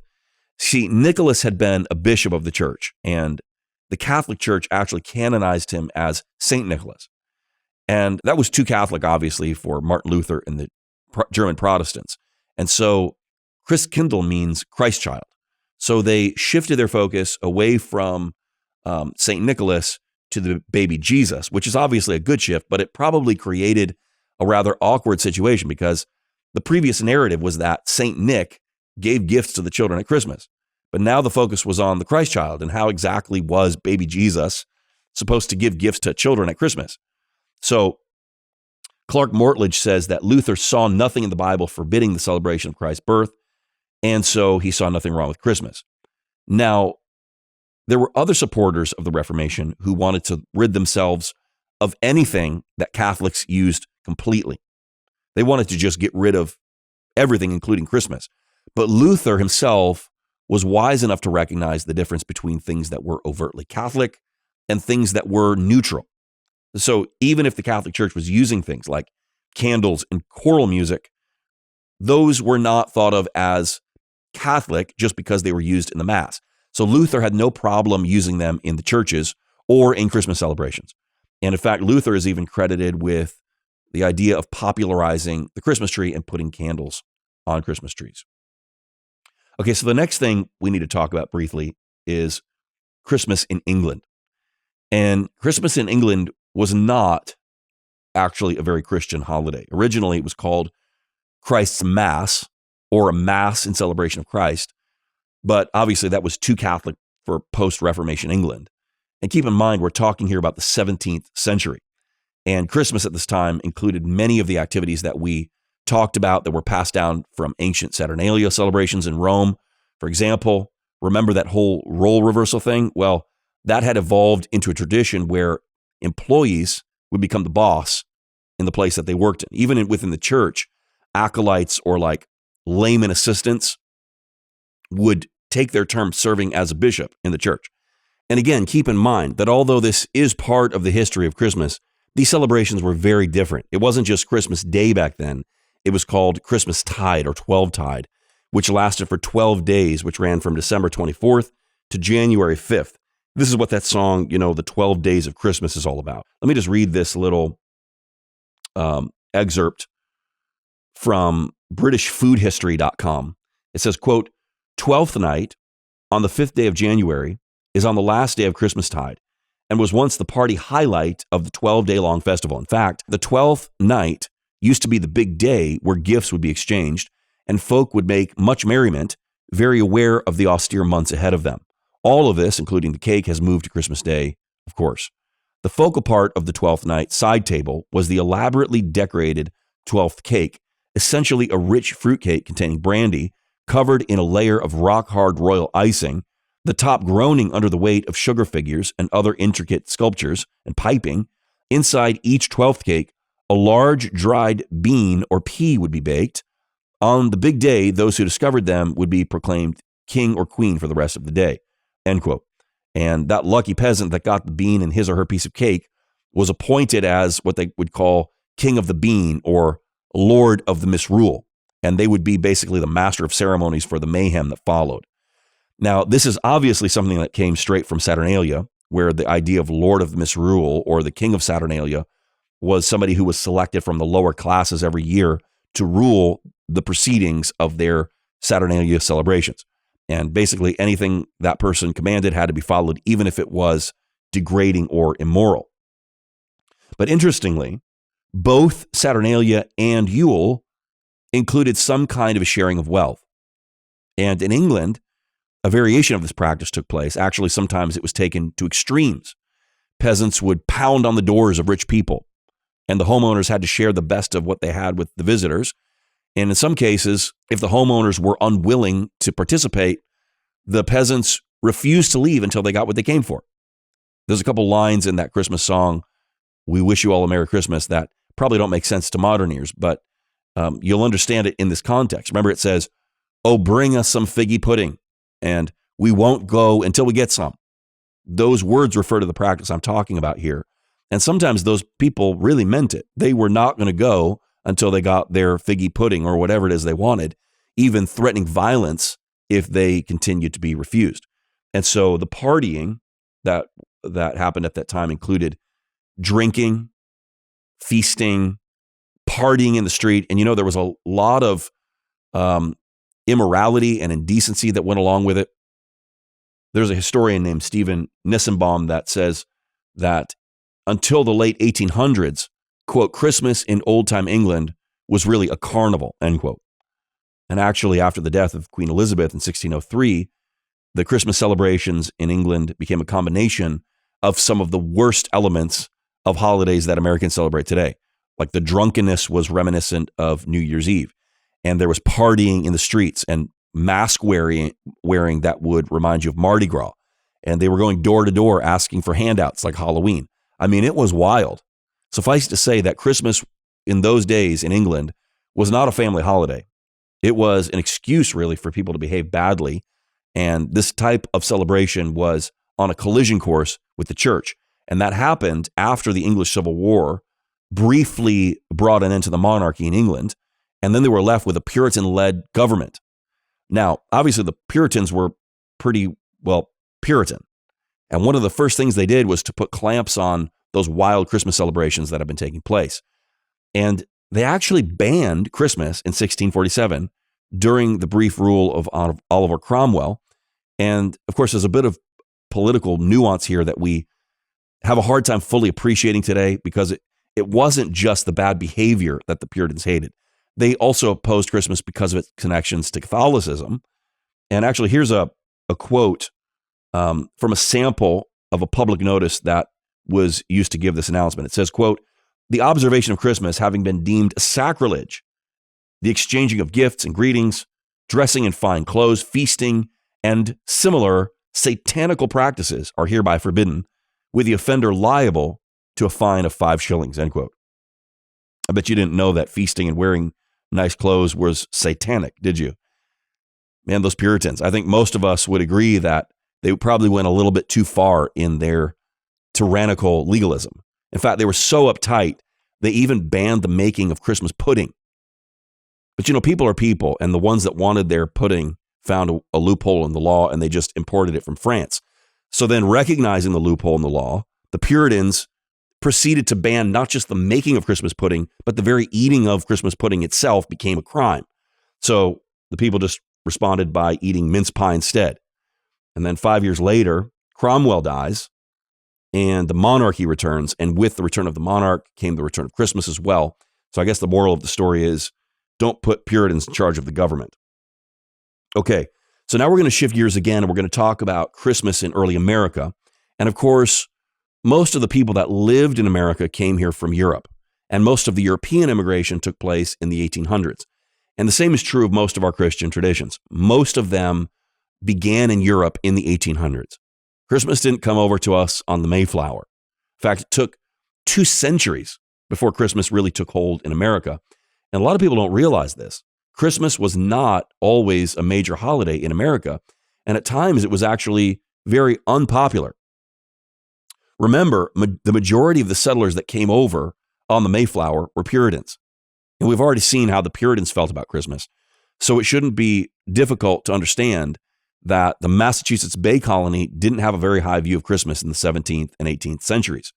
See, Nicholas had been a bishop of the church, and the Catholic Church actually canonized him as St. Nicholas. And that was too Catholic, obviously, for Martin Luther and the German Protestants. And so Christkindl means Christ child. So they shifted their focus away from St. Nicholas to the baby Jesus, which is obviously a good shift, but it probably created a rather awkward situation because the previous narrative was that St. Nick gave gifts to the children at Christmas. But now the focus was on the Christ child and how exactly was baby Jesus supposed to give gifts to children at Christmas. So Clark Mortledge says that Luther saw nothing in the Bible forbidding the celebration of Christ's birth, and so he saw nothing wrong with Christmas. Now, there were other supporters of the Reformation who wanted to rid themselves of anything that Catholics used completely. They wanted to just get rid of everything, including Christmas. But Luther himself was wise enough to recognize the difference between things that were overtly Catholic and things that were neutral. So even if the Catholic Church was using things like candles and choral music, those were not thought of as Catholic just because they were used in the Mass. So Luther had no problem using them in the churches or in Christmas celebrations. And in fact, Luther is even credited with the idea of popularizing the Christmas tree and putting candles on Christmas trees. Okay, so the next thing we need to talk about briefly is Christmas in England. And Christmas in England was not actually a very Christian holiday. Originally, it was called Christ's Mass, or a Mass in celebration of Christ. But obviously, that was too Catholic for post-Reformation England. And keep in mind, we're talking here about the 17th century. And Christmas at this time included many of the activities that we talked about that were passed down from ancient Saturnalia celebrations in Rome. For example, remember that whole role reversal thing? Well, that had evolved into a tradition where employees would become the boss in the place that they worked in. Even within the church, acolytes or like layman assistants would take their turn serving as a bishop in the church. And again, keep in mind that although this is part of the history of Christmas, these celebrations were very different. It wasn't just Christmas Day back then. It was called Christmas Tide or 12-tide, which lasted for 12 days, which ran from December 24th to January 5th. This is what that song, the 12 Days of Christmas is all about. Let me just read this little excerpt from BritishFoodHistory.com. It says, quote, 12th night on the 5th day of January is on the last day of Christmas Tide, and was once the party highlight of the 12-day-long festival. In fact, the 12th night used to be the big day where gifts would be exchanged, and folk would make much merriment, very aware of the austere months ahead of them. All of this, including the cake, has moved to Christmas Day, of course. The focal part of the 12th night side table was the elaborately decorated 12th cake, essentially a rich fruitcake containing brandy, covered in a layer of rock-hard royal icing, the top groaning under the weight of sugar figures and other intricate sculptures and piping. Inside each 12th cake, a large dried bean or pea would be baked. On the big day, those who discovered them would be proclaimed king or queen for the rest of the day, end quote. And that lucky peasant that got the bean in his or her piece of cake was appointed as what they would call king of the bean or lord of the misrule. And they would be basically the master of ceremonies for the mayhem that followed. Now, this is obviously something that came straight from Saturnalia, where the idea of lord of the misrule or the king of Saturnalia was somebody who was selected from the lower classes every year to rule the proceedings of their Saturnalia celebrations. And basically anything that person commanded had to be followed, even if it was degrading or immoral. But interestingly, both Saturnalia and Yule included some kind of a sharing of wealth. And in England, a variation of this practice took place. Actually, sometimes it was taken to extremes. Peasants would pound on the doors of rich people, and the homeowners had to share the best of what they had with the visitors. And in some cases, if the homeowners were unwilling to participate, the peasants refused to leave until they got what they came for. There's a couple lines in that Christmas song, "We Wish You All a Merry Christmas," that probably don't make sense to modern ears, but you'll understand it in this context. Remember, it says, "Oh, bring us some figgy pudding, and we won't go until we get some." Those words refer to the practice I'm talking about here. And sometimes those people really meant it. They were not going to go until they got their figgy pudding or whatever it is they wanted, even threatening violence if they continued to be refused. And so the partying that happened at that time included drinking, feasting, partying in the street. And, there was a lot of immorality and indecency that went along with it. There's a historian named Stephen Nissenbaum that says that until the late 1800s, quote, Christmas in old-time England was really a carnival, end quote. And actually, after the death of Queen Elizabeth in 1603, the Christmas celebrations in England became a combination of some of the worst elements of holidays that Americans celebrate today. Like the drunkenness was reminiscent of New Year's Eve. And there was partying in the streets and mask wearing that would remind you of Mardi Gras. And they were going door to door asking for handouts like Halloween. I mean, it was wild. Suffice to say that Christmas in those days in England was not a family holiday. It was an excuse, really, for people to behave badly. And this type of celebration was on a collision course with the church. And that happened after the English Civil War briefly brought an end to the monarchy in England. And then they were left with a Puritan-led government. Now, obviously, the Puritans were pretty, Puritan. And one of the first things they did was to put clamps on those wild Christmas celebrations that have been taking place. And they actually banned Christmas in 1647 during the brief rule of Oliver Cromwell. And of course, there's a bit of political nuance here that we have a hard time fully appreciating today, because it wasn't just the bad behavior that the Puritans hated. They also opposed Christmas because of its connections to Catholicism. And actually, here's a quote from a sample of a public notice that was used to give this announcement. It says, quote, "The observation of Christmas having been deemed a sacrilege, the exchanging of gifts and greetings, dressing in fine clothes, feasting, and similar satanical practices are hereby forbidden, with the offender liable to a fine of 5 shillings, end quote. I bet you didn't know that feasting and wearing nice clothes was satanic, did you? Man, those Puritans, I think most of us would agree that they probably went a little bit too far in their tyrannical legalism. In fact, they were so uptight, they even banned the making of Christmas pudding. But people are people, and the ones that wanted their pudding found a loophole in the law, and they just imported it from France. So then, recognizing the loophole in the law, the Puritans proceeded to ban not just the making of Christmas pudding, but the very eating of Christmas pudding itself became a crime. So the people just responded by eating mince pie instead. And then 5 years later, Cromwell dies, and the monarchy returns. And with the return of the monarch came the return of Christmas as well. So I guess the moral of the story is don't put Puritans in charge of the government. Okay, so now we're going to shift gears again, and we're going to talk about Christmas in early America. And of course, most of the people that lived in America came here from Europe, and most of the European immigration took place in the 1800s. And the same is true of most of our Christian traditions. Most of them began in Europe in the 1800s. Christmas didn't come over to us on the Mayflower. In fact, it took 2 centuries before Christmas really took hold in America. And a lot of people don't realize this. Christmas was not always a major holiday in America, and at times it was actually very unpopular. Remember, the majority of the settlers that came over on the Mayflower were Puritans. And we've already seen how the Puritans felt about Christmas. So it shouldn't be difficult to understand that the Massachusetts Bay Colony didn't have a very high view of Christmas in the 17th and 18th centuries.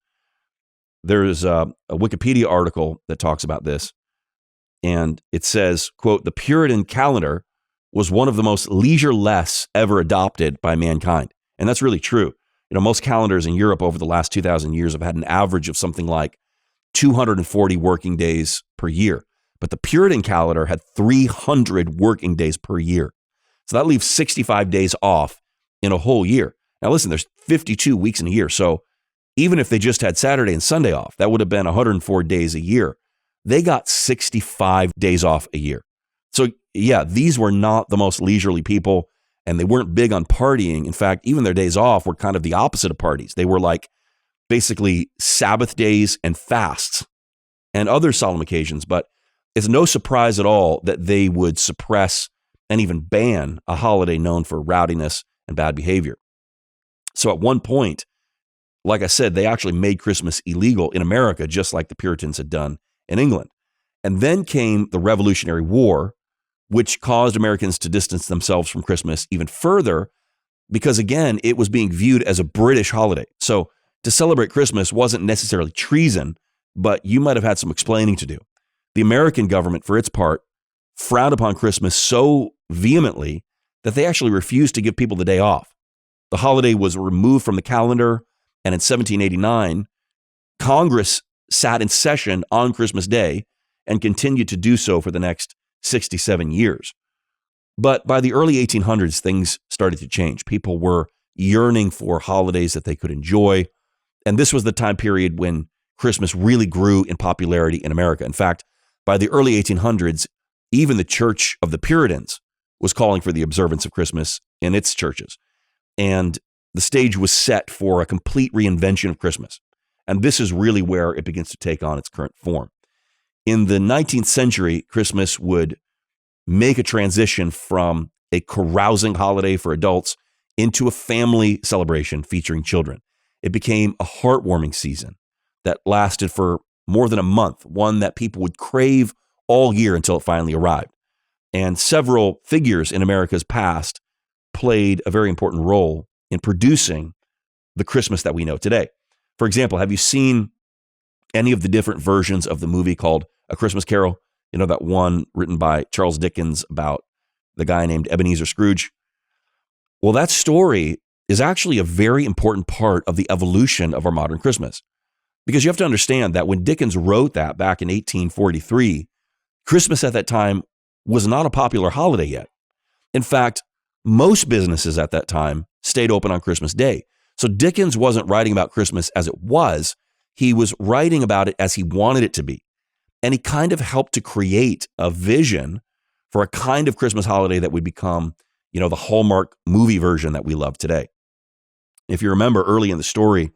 There's a Wikipedia article that talks about this. And it says, quote, "The Puritan calendar was one of the most leisure-less ever adopted by mankind." And that's really true. Most calendars in Europe over the last 2,000 years have had an average of something like 240 working days per year. But the Puritan calendar had 300 working days per year. So that leaves 65 days off in a whole year. Now listen, there's 52 weeks in a year. So even if they just had Saturday and Sunday off, that would have been 104 days a year. They got 65 days off a year. So yeah, these were not the most leisurely people, and they weren't big on partying. In fact, even their days off were kind of the opposite of parties. They were like basically Sabbath days and fasts and other solemn occasions. But it's no surprise at all that they would suppress and even ban a holiday known for rowdiness and bad behavior. So at one point, like I said, they actually made Christmas illegal in America, just like the Puritans had done in England. And then came the Revolutionary War, which caused Americans to distance themselves from Christmas even further because, again, it was being viewed as a British holiday. So to celebrate Christmas wasn't necessarily treason, but you might have had some explaining to do. The American government, for its part, frowned upon Christmas so vehemently that they actually refused to give people the day off. The holiday was removed from the calendar, and in 1789, Congress sat in session on Christmas Day and continued to do so for the next 67 years. But by the early 1800s, things started to change. People were yearning for holidays that they could enjoy. And this was the time period when Christmas really grew in popularity in America. In fact, by the early 1800s, even the Church of the Puritans was calling for the observance of Christmas in its churches. And the stage was set for a complete reinvention of Christmas. And this is really where it begins to take on its current form. In the 19th century, Christmas would make a transition from a carousing holiday for adults into a family celebration featuring children. It became a heartwarming season that lasted for more than a month, one that people would crave all year until it finally arrived. And several figures in America's past played a very important role in producing the Christmas that we know today. For example, have you seen any of the different versions of the movie called A Christmas Carol? You know, that one written by Charles Dickens about the guy named Ebenezer Scrooge? Well, that story is actually a very important part of the evolution of our modern Christmas. Because you have to understand that when Dickens wrote that back in 1843, Christmas at that time was not a popular holiday yet. In fact, most businesses at that time stayed open on Christmas Day. So Dickens wasn't writing about Christmas as it was. He was writing about it as he wanted it to be. And he kind of helped to create a vision for a kind of Christmas holiday that would become, the Hallmark movie version that we love today. If you remember early in the story,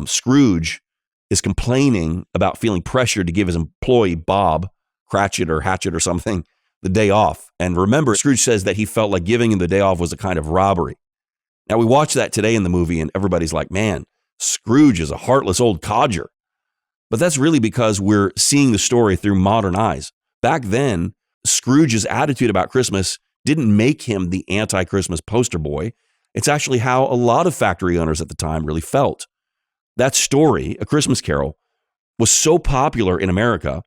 Scrooge is complaining about feeling pressured to give his employee Bob, Cratchit or Hatchet or something, the day off. And remember, Scrooge says that he felt like giving him the day off was a kind of robbery. Now, we watch that today in the movie and everybody's like, man, Scrooge is a heartless old codger. But that's really because we're seeing the story through modern eyes. Back then, Scrooge's attitude about Christmas didn't make him the anti-Christmas poster boy. It's actually how a lot of factory owners at the time really felt. That story, A Christmas Carol, was so popular in America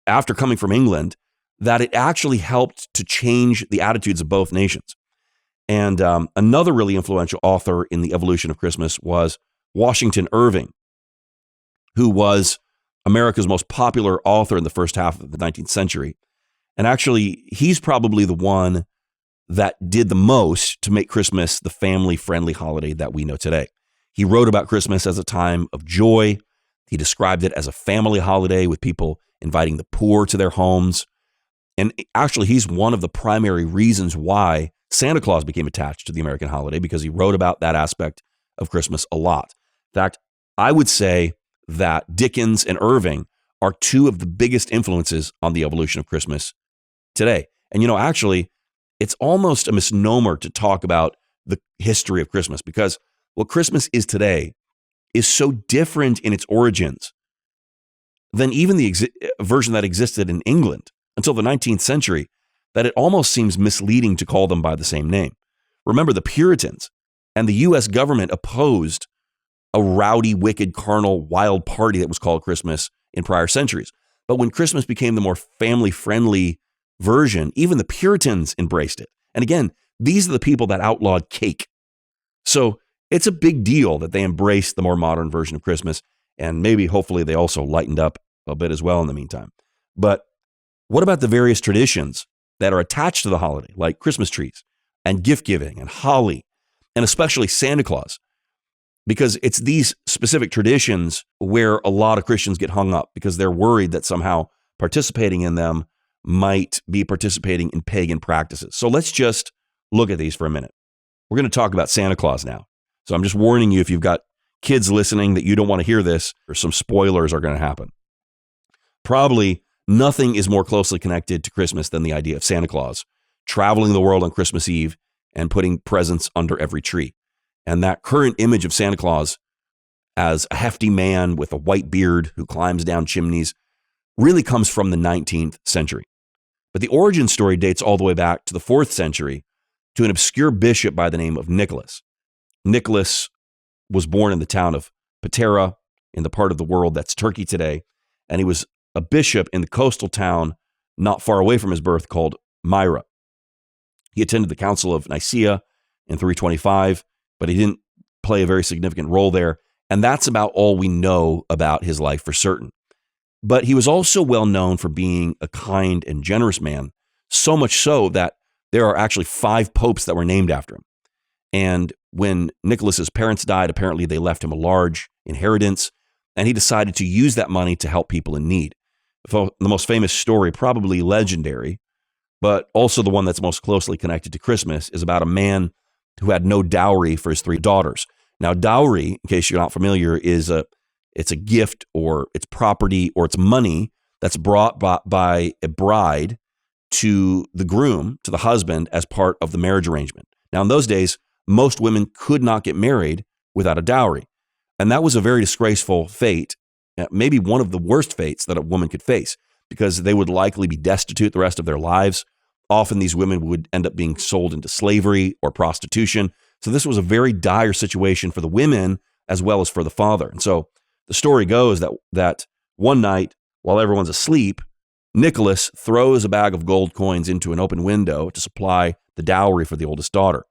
after coming from England that it actually helped to change the attitudes of both nations. And another really influential author in the evolution of Christmas was Washington Irving, who was America's most popular author in the first half of the 19th century. And actually, he's probably the one that did the most to make Christmas the family-friendly holiday that we know today. He wrote about Christmas as a time of joy. He described it as a family holiday with people inviting the poor to their homes. And actually, he's one of the primary reasons why Santa Claus became attached to the American holiday, because he wrote about that aspect of Christmas a lot. In fact, I would say that Dickens and Irving are two of the biggest influences on the evolution of Christmas today. And, actually, it's almost a misnomer to talk about the history of Christmas, because what Christmas is today is so different in its origins than even the version that existed in England until the 19th century, that it almost seems misleading to call them by the same name. Remember, the Puritans and the U.S. government opposed a rowdy, wicked, carnal, wild party that was called Christmas in prior centuries. But when Christmas became the more family-friendly version, even the Puritans embraced it. And again, these are the people that outlawed cake. So it's a big deal that they embraced the more modern version of Christmas. And maybe, hopefully, they also lightened up a bit as well in the meantime. But what about the various traditions that are attached to the holiday, like Christmas trees and gift giving and holly, and especially Santa Claus? Because it's these specific traditions where a lot of Christians get hung up because they're worried that somehow participating in them might be participating in pagan practices. So let's just look at these for a minute. We're going to talk about Santa Claus now. So I'm just warning you, if you've got kids listening that you don't want to hear this, or some spoilers are going to happen. Probably nothing is more closely connected to Christmas than the idea of Santa Claus traveling the world on Christmas Eve and putting presents under every tree. And that current image of Santa Claus as a hefty man with a white beard who climbs down chimneys really comes from the 19th century. But the origin story dates all the way back to the 4th century to an obscure bishop by the name of Nicholas. Nicholas was born in the town of Patara in the part of the world that's Turkey today, and he was a bishop in the coastal town not far away from his birth called Myra. He attended the Council of Nicaea in 325, but he didn't play a very significant role there, and that's about all we know about his life for certain. But he was also well known for being a kind and generous man, so much so that there are actually 5 popes that were named after him. And when Nicholas's parents died, apparently they left him a large inheritance, and he decided to use that money to help people in need. The most famous story, probably legendary, but also the one that's most closely connected to Christmas, is about a man who had no dowry for his 3 daughters. Now, dowry, in case you're not familiar, it's a gift, or it's property, or it's money that's brought by a bride to the groom, to the husband, as part of the marriage arrangement. Now, in those days, most women could not get married without a dowry. And that was a very disgraceful fate, maybe one of the worst fates that a woman could face, because they would likely be destitute the rest of their lives. Often these women would end up being sold into slavery or prostitution. So this was a very dire situation for the women as well as for the father. And so the story goes that one night, while everyone's asleep, Nicholas throws a bag of gold coins into an open window to supply the dowry for the oldest daughter.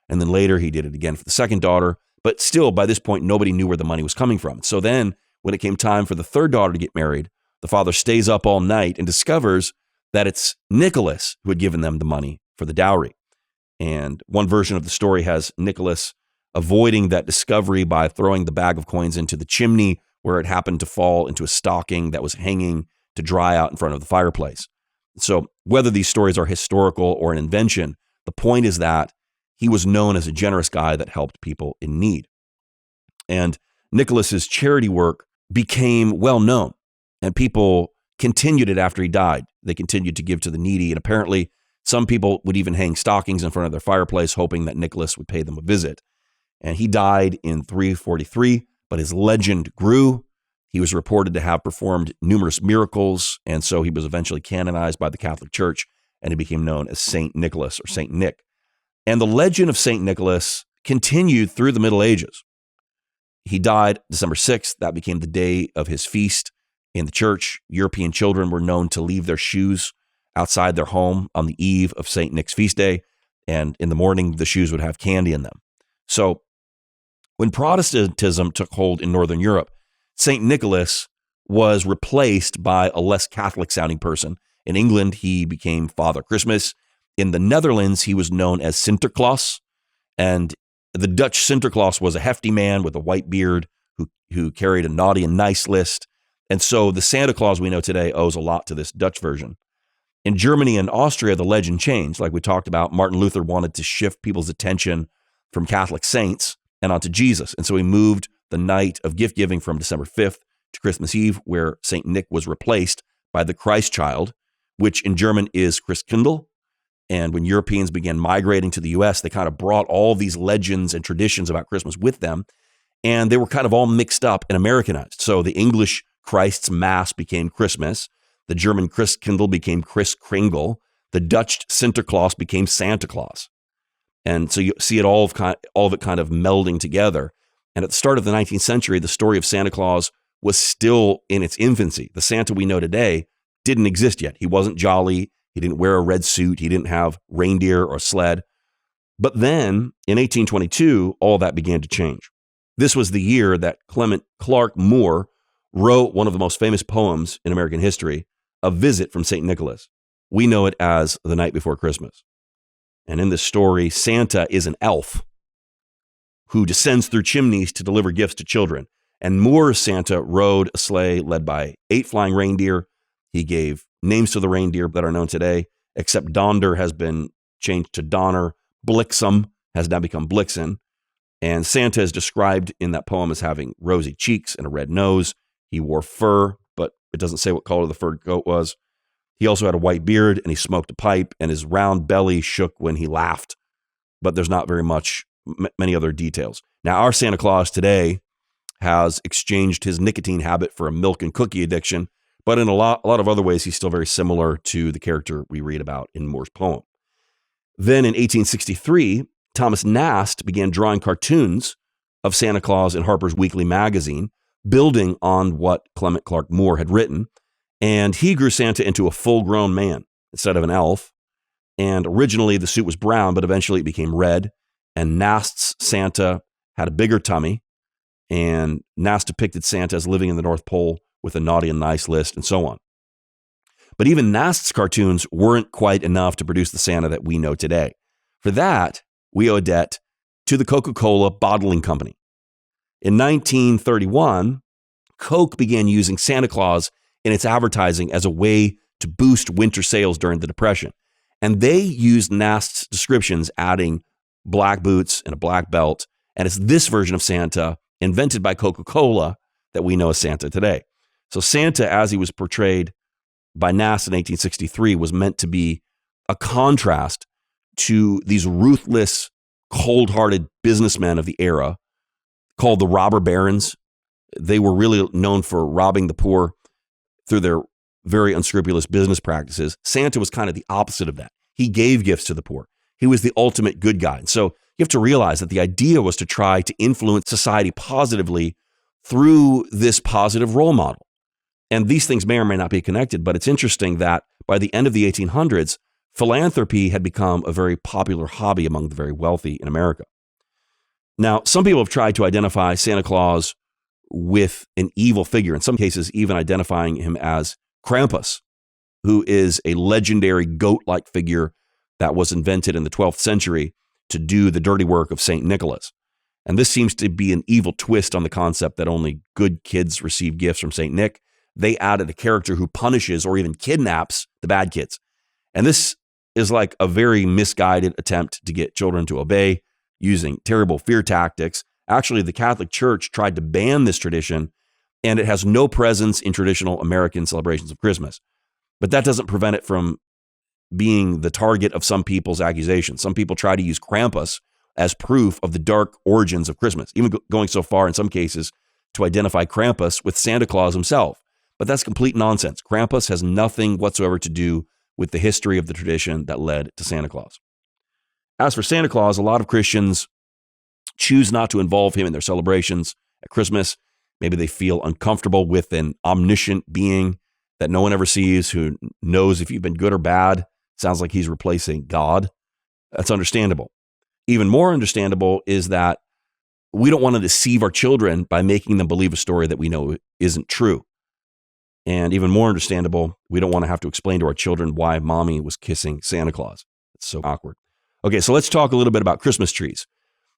And then later he did it again for the second daughter. But still, by this point, nobody knew where the money was coming from. So then when it came time for the third daughter to get married, the father stays up all night and discovers that it's Nicholas who had given them the money for the dowry. And one version of the story has Nicholas avoiding that discovery by throwing the bag of coins into the chimney, where it happened to fall into a stocking that was hanging to dry out in front of the fireplace. So whether these stories are historical or an invention, the point is that he was known as a generous guy that helped people in need. And Nicholas's charity work became well known, and people continued it after he died. They continued to give to the needy, and apparently some people would even hang stockings in front of their fireplace, hoping that Nicholas would pay them a visit. And he died in 343, but his legend grew. He was reported to have performed numerous miracles, and so he was eventually canonized by the Catholic Church, and he became known as Saint Nicholas or Saint Nick. And the legend of Saint Nicholas continued through the Middle Ages. He died December 6th. That became the day of his feast in the church. European children were known to leave their shoes outside their home on the eve of Saint Nick's feast day, and in the morning, the shoes would have candy in them. So When Protestantism took hold in Northern Europe, St. Nicholas was replaced by a less Catholic-sounding person. In England, he became Father Christmas. In the Netherlands, he was known as Sinterklaas. And the Dutch Sinterklaas was a hefty man with a white beard who carried a naughty and nice list. And so the Santa Claus we know today owes a lot to this Dutch version. In Germany and Austria, the legend changed. Like we talked about, Martin Luther wanted to shift people's attention from Catholic saints and onto Jesus. And so he moved the night of gift giving from December 5th to Christmas Eve, where St. Nick was replaced by the Christ child, which in German is Christkindl. And when Europeans began migrating to the U.S., they kind of brought all these legends and traditions about Christmas with them, and they were kind of all mixed up and Americanized. So the English Christ's Mass became Christmas. The German Christkindl became Christkringle. The Dutch Sinterklaas became Santa Claus. And so you see all of it kind of melding together. And at the start of the 19th century, the story of Santa Claus was still in its infancy. The Santa we know today didn't exist yet. He wasn't jolly. He didn't wear a red suit. He didn't have reindeer or sled. But then in 1822, all that began to change. This was the year that Clement Clark Moore wrote one of the most famous poems in American history, A Visit from St. Nicholas. We know it as The Night Before Christmas. And in this story, Santa is an elf who descends through chimneys to deliver gifts to children. And Moore's Santa rode a sleigh led by 8 flying reindeer. He gave names to the reindeer that are known today, except Donder has been changed to Donner. Blixen has now become Blixen. And Santa is described in that poem as having rosy cheeks and a red nose. He wore fur, but it doesn't say what color the fur coat was. He also had a white beard, and he smoked a pipe, and his round belly shook when he laughed. But there's not very many other details. Now, our Santa Claus today has exchanged his nicotine habit for a milk and cookie addiction, but in a lot of other ways, he's still very similar to the character we read about in Moore's poem. Then in 1863, Thomas Nast began drawing cartoons of Santa Claus in Harper's Weekly magazine, building on what Clement Clark Moore had written. And he grew Santa into a full-grown man instead of an elf. And originally the suit was brown, but eventually it became red. And Nast's Santa had a bigger tummy. And Nast depicted Santa as living in the North Pole with a naughty and nice list and so on. But even Nast's cartoons weren't quite enough to produce the Santa that we know today. For that, we owe a debt to the Coca-Cola bottling company. In 1931, Coke began using Santa Claus in its advertising as a way to boost winter sales during the Depression. And they used Nast's descriptions, adding black boots and a black belt. And it's this version of Santa, invented by Coca-Cola, that we know as Santa today. So Santa, as he was portrayed by Nast in 1863, was meant to be a contrast to these ruthless, cold-hearted businessmen of the era called the robber barons. They were really known for robbing the poor through their very unscrupulous business practices. Santa was kind of the opposite of that. He gave gifts to the poor. He was the ultimate good guy. And so you have to realize that the idea was to try to influence society positively through this positive role model. And these things may or may not be connected, but it's interesting that by the end of the 1800s, philanthropy had become a very popular hobby among the very wealthy in America. Now, some people have tried to identify Santa Claus with an evil figure, in some cases even identifying him as Krampus, who is a legendary goat-like figure that was invented in the 12th century to do the dirty work of St. Nicholas. And this seems to be an evil twist on the concept that only good kids receive gifts from St. Nick. They added a character who punishes or even kidnaps the bad kids. And this is like a very misguided attempt to get children to obey using terrible fear tactics. Actually, the Catholic Church tried to ban this tradition, and it has no presence in traditional American celebrations of Christmas. But that doesn't prevent it from being the target of some people's accusations. Some people try to use Krampus as proof of the dark origins of Christmas, even going so far in some cases to identify Krampus with Santa Claus himself. But that's complete nonsense. Krampus has nothing whatsoever to do with the history of the tradition that led to Santa Claus. As for Santa Claus, a lot of Christians choose not to involve him in their celebrations at Christmas. Maybe they feel uncomfortable with an omniscient being that no one ever sees, who knows if you've been good or bad. Sounds like he's replacing God. That's understandable. Even more understandable is that we don't want to deceive our children by making them believe a story that we know isn't true. And even more understandable, we don't want to have to explain to our children why mommy was kissing Santa Claus. It's so awkward. Okay, so let's talk a little bit about Christmas trees.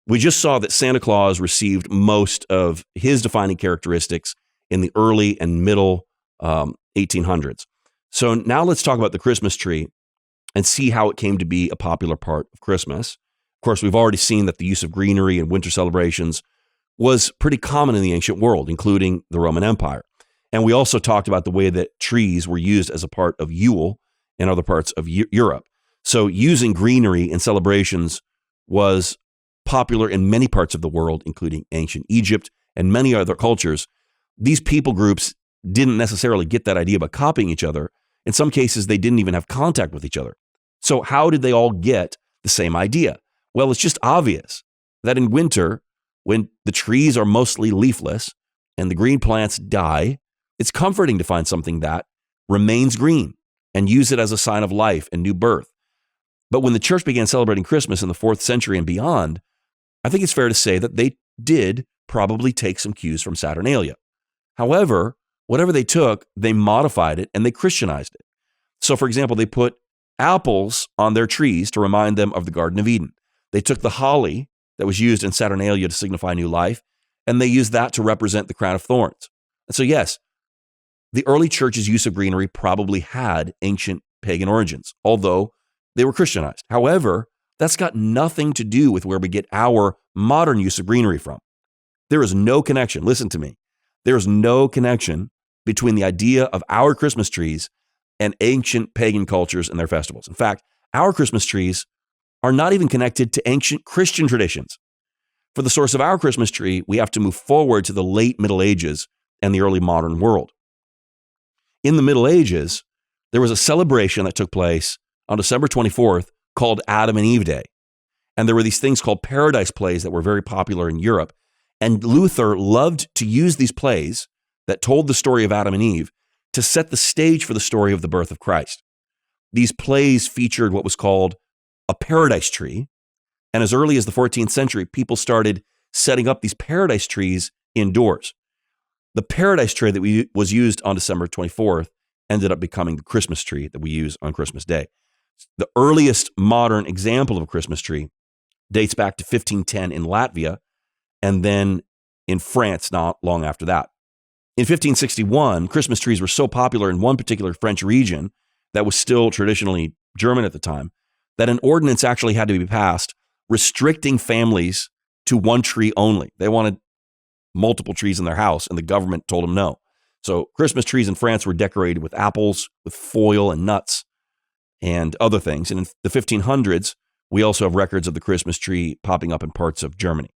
We just saw that Santa Claus received most of his defining characteristics in the early and middle 1800s. So now let's talk about the Christmas tree and see how it came to be a popular part of Christmas. Of course, we've already seen that the use of greenery in winter celebrations was pretty common in the ancient world, including the Roman Empire. And we also talked about the way that trees were used as a part of Yule in other parts of Europe. So using greenery in celebrations was popular in many parts of the world, including ancient Egypt and many other cultures. These people groups didn't necessarily get that idea by copying each other. In some cases, they didn't even have contact with each other. So how did they all get the same idea? Well, it's just obvious that in winter, when the trees are mostly leafless and the green plants die, it's comforting to find something that remains green and use it as a sign of life and new birth. But when the church began celebrating Christmas in the 4th century and beyond, I think it's fair to say that they did probably take some cues from Saturnalia. However, whatever they took, they modified it and they Christianized it. So, for example, they put apples on their trees to remind them of the Garden of Eden. They took the holly that was used in Saturnalia to signify new life, and they used that to represent the crown of thorns. And so, yes, the early church's use of greenery probably had ancient pagan origins, although they were Christianized. However, that's got nothing to do with where we get our modern use of greenery from. There is no connection. Listen to me. There is no connection between the idea of our Christmas trees and ancient pagan cultures and their festivals. In fact, our Christmas trees are not even connected to ancient Christian traditions. For the source of our Christmas tree, we have to move forward to the late Middle Ages and the early modern world. In the Middle Ages, there was a celebration that took place on December 24th called Adam and Eve Day. And there were these things called paradise plays that were very popular in Europe. And Luther loved to use these plays that told the story of Adam and Eve to set the stage for the story of the birth of Christ. These plays featured what was called a paradise tree. And as early as the 14th century, people started setting up these paradise trees indoors. The paradise tree that was used on December 24th ended up becoming the Christmas tree that we use on Christmas Day. The earliest modern example of a Christmas tree dates back to 1510 in Latvia, and then in France not long after that. In 1561, Christmas trees were so popular in one particular French region that was still traditionally German at the time, that an ordinance actually had to be passed restricting families to one tree only. They wanted multiple trees in their house, and the government told them no. So Christmas trees in France were decorated with apples, with foil and nuts, and other things. And in the 1500s, we also have records of the Christmas tree popping up in parts of Germany.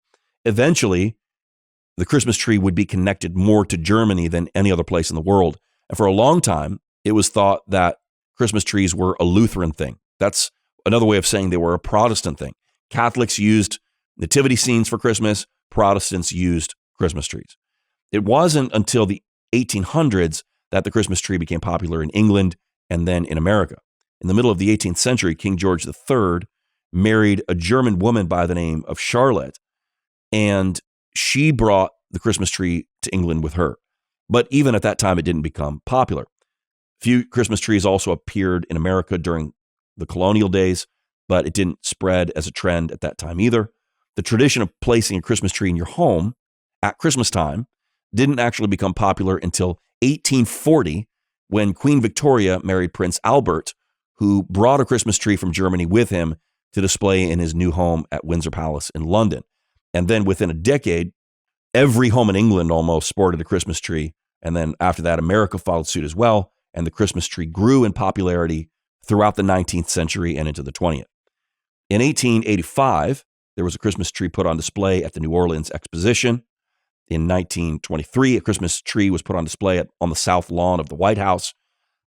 Eventually, the Christmas tree would be connected more to Germany than any other place in the world. And for a long time, it was thought that Christmas trees were a Lutheran thing. That's another way of saying they were a Protestant thing. Catholics used nativity scenes for Christmas. Protestants used Christmas trees. It wasn't until the 1800s that the Christmas tree became popular in England and then in America. In the middle of the 18th century, King George III married a German woman by the name of Charlotte, and she brought the Christmas tree to England with her. But even at that time, it didn't become popular. Few Christmas trees also appeared in America during the colonial days, but it didn't spread as a trend at that time either. The tradition of placing a Christmas tree in your home at Christmas time didn't actually become popular until 1840, when Queen Victoria married Prince Albert, who brought a Christmas tree from Germany with him to display in his new home at Windsor Palace in London. And then within a decade, every home in England almost sported a Christmas tree. And then after that, America followed suit as well. And the Christmas tree grew in popularity throughout the 19th century and into the 20th. In 1885, there was a Christmas tree put on display at the New Orleans Exposition. In 1923, a Christmas tree was put on display on the south lawn of the White House.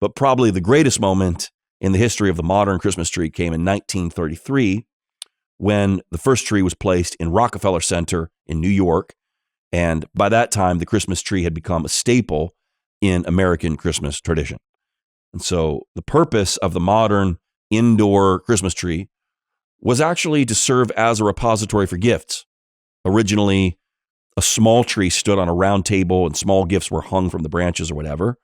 But probably the greatest moment in the history of the modern Christmas tree came in 1933, when the first tree was placed in Rockefeller Center in New York. And by that time, the Christmas tree had become a staple in American Christmas tradition. And so the purpose of the modern indoor Christmas tree was actually to serve as a repository for gifts. Originally, a small tree stood on a round table and small gifts were hung from the branches or whatever.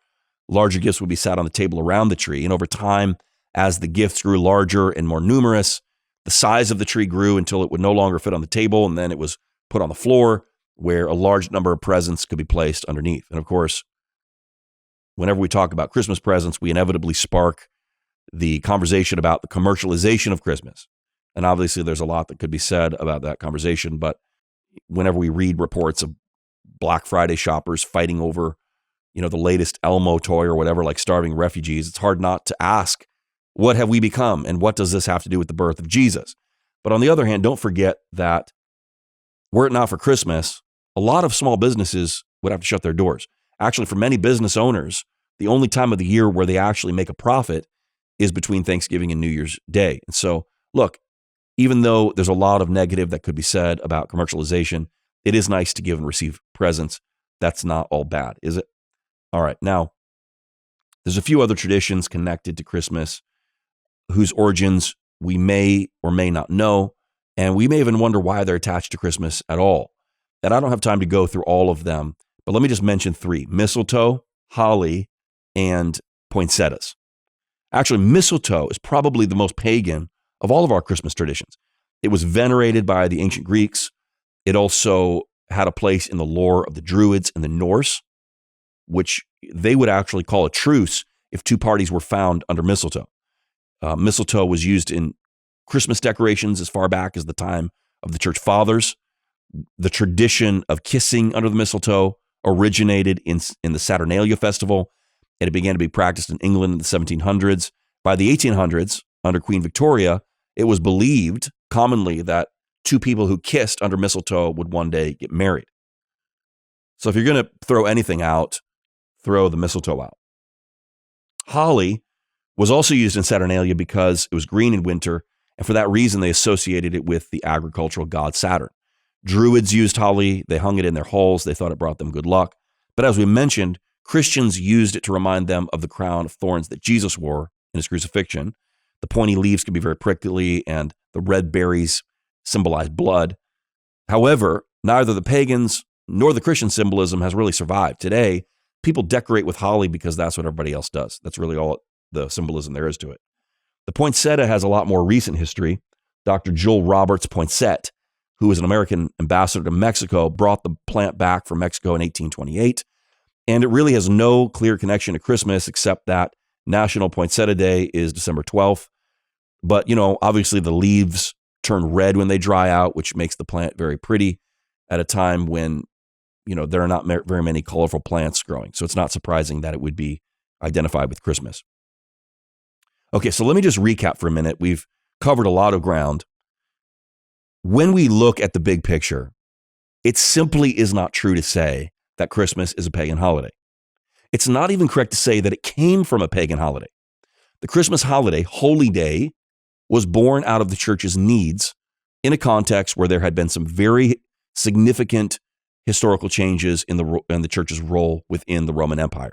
Larger gifts would be sat on the table around the tree. And over time, as the gifts grew larger and more numerous, the size of the tree grew until it would no longer fit on the table, and then it was put on the floor where a large number of presents could be placed underneath. And of course, whenever we talk about Christmas presents, we inevitably spark the conversation about the commercialization of Christmas. And obviously, there's a lot that could be said about that conversation, but whenever we read reports of Black Friday shoppers fighting over, the latest Elmo toy or whatever, like starving refugees, it's hard not to ask, what have we become? And what does this have to do with the birth of Jesus? But on the other hand, don't forget that were it not for Christmas, a lot of small businesses would have to shut their doors. Actually, for many business owners, the only time of the year where they actually make a profit is between Thanksgiving and New Year's Day. And so, look, even though there's a lot of negative that could be said about commercialization, it is nice to give and receive presents. That's not all bad, is it? All right. Now, there's a few other traditions connected to Christmas whose origins we may or may not know, and we may even wonder why they're attached to Christmas at all. And I don't have time to go through all of them, but let me just mention three: mistletoe, holly, and poinsettias. Actually, mistletoe is probably the most pagan of all of our Christmas traditions. It was venerated by the ancient Greeks. It also had a place in the lore of the Druids and the Norse, which they would actually call a truce if two parties were found under mistletoe. Mistletoe was used in Christmas decorations as far back as the time of the church fathers. The tradition of kissing under the mistletoe originated in the Saturnalia festival, and it began to be practiced in England in the 1700s. By the 1800s, under Queen Victoria, it was believed commonly that two people who kissed under mistletoe would one day get married. So if you're going to throw anything out, throw the mistletoe out. Holly was also used in Saturnalia because it was green in winter, and for that reason, they associated it with the agricultural god Saturn. Druids used holly. They hung it in their halls. They thought it brought them good luck. But as we mentioned, Christians used it to remind them of the crown of thorns that Jesus wore in his crucifixion. The pointy leaves can be very prickly, and the red berries symbolize blood. However, neither the pagans nor the Christian symbolism has really survived. Today, people decorate with holly because that's what everybody else does. That's really all the symbolism there is to it. The poinsettia has a lot more recent history. Dr. Joel Roberts Poinsett, who was an American ambassador to Mexico, brought the plant back from Mexico in 1828. And it really has no clear connection to Christmas, except that National Poinsettia Day is December 12th. But, obviously the leaves turn red when they dry out, which makes the plant very pretty at a time when, there are not very many colorful plants growing. So it's not surprising that it would be identified with Christmas. Okay, so let me just recap for a minute. We've covered a lot of ground. When we look at the big picture, it simply is not true to say that Christmas is a pagan holiday. It's not even correct to say that it came from a pagan holiday. The Christmas holiday, Holy Day, was born out of the church's needs in a context where there had been some very significant historical changes in the church's role within the Roman Empire.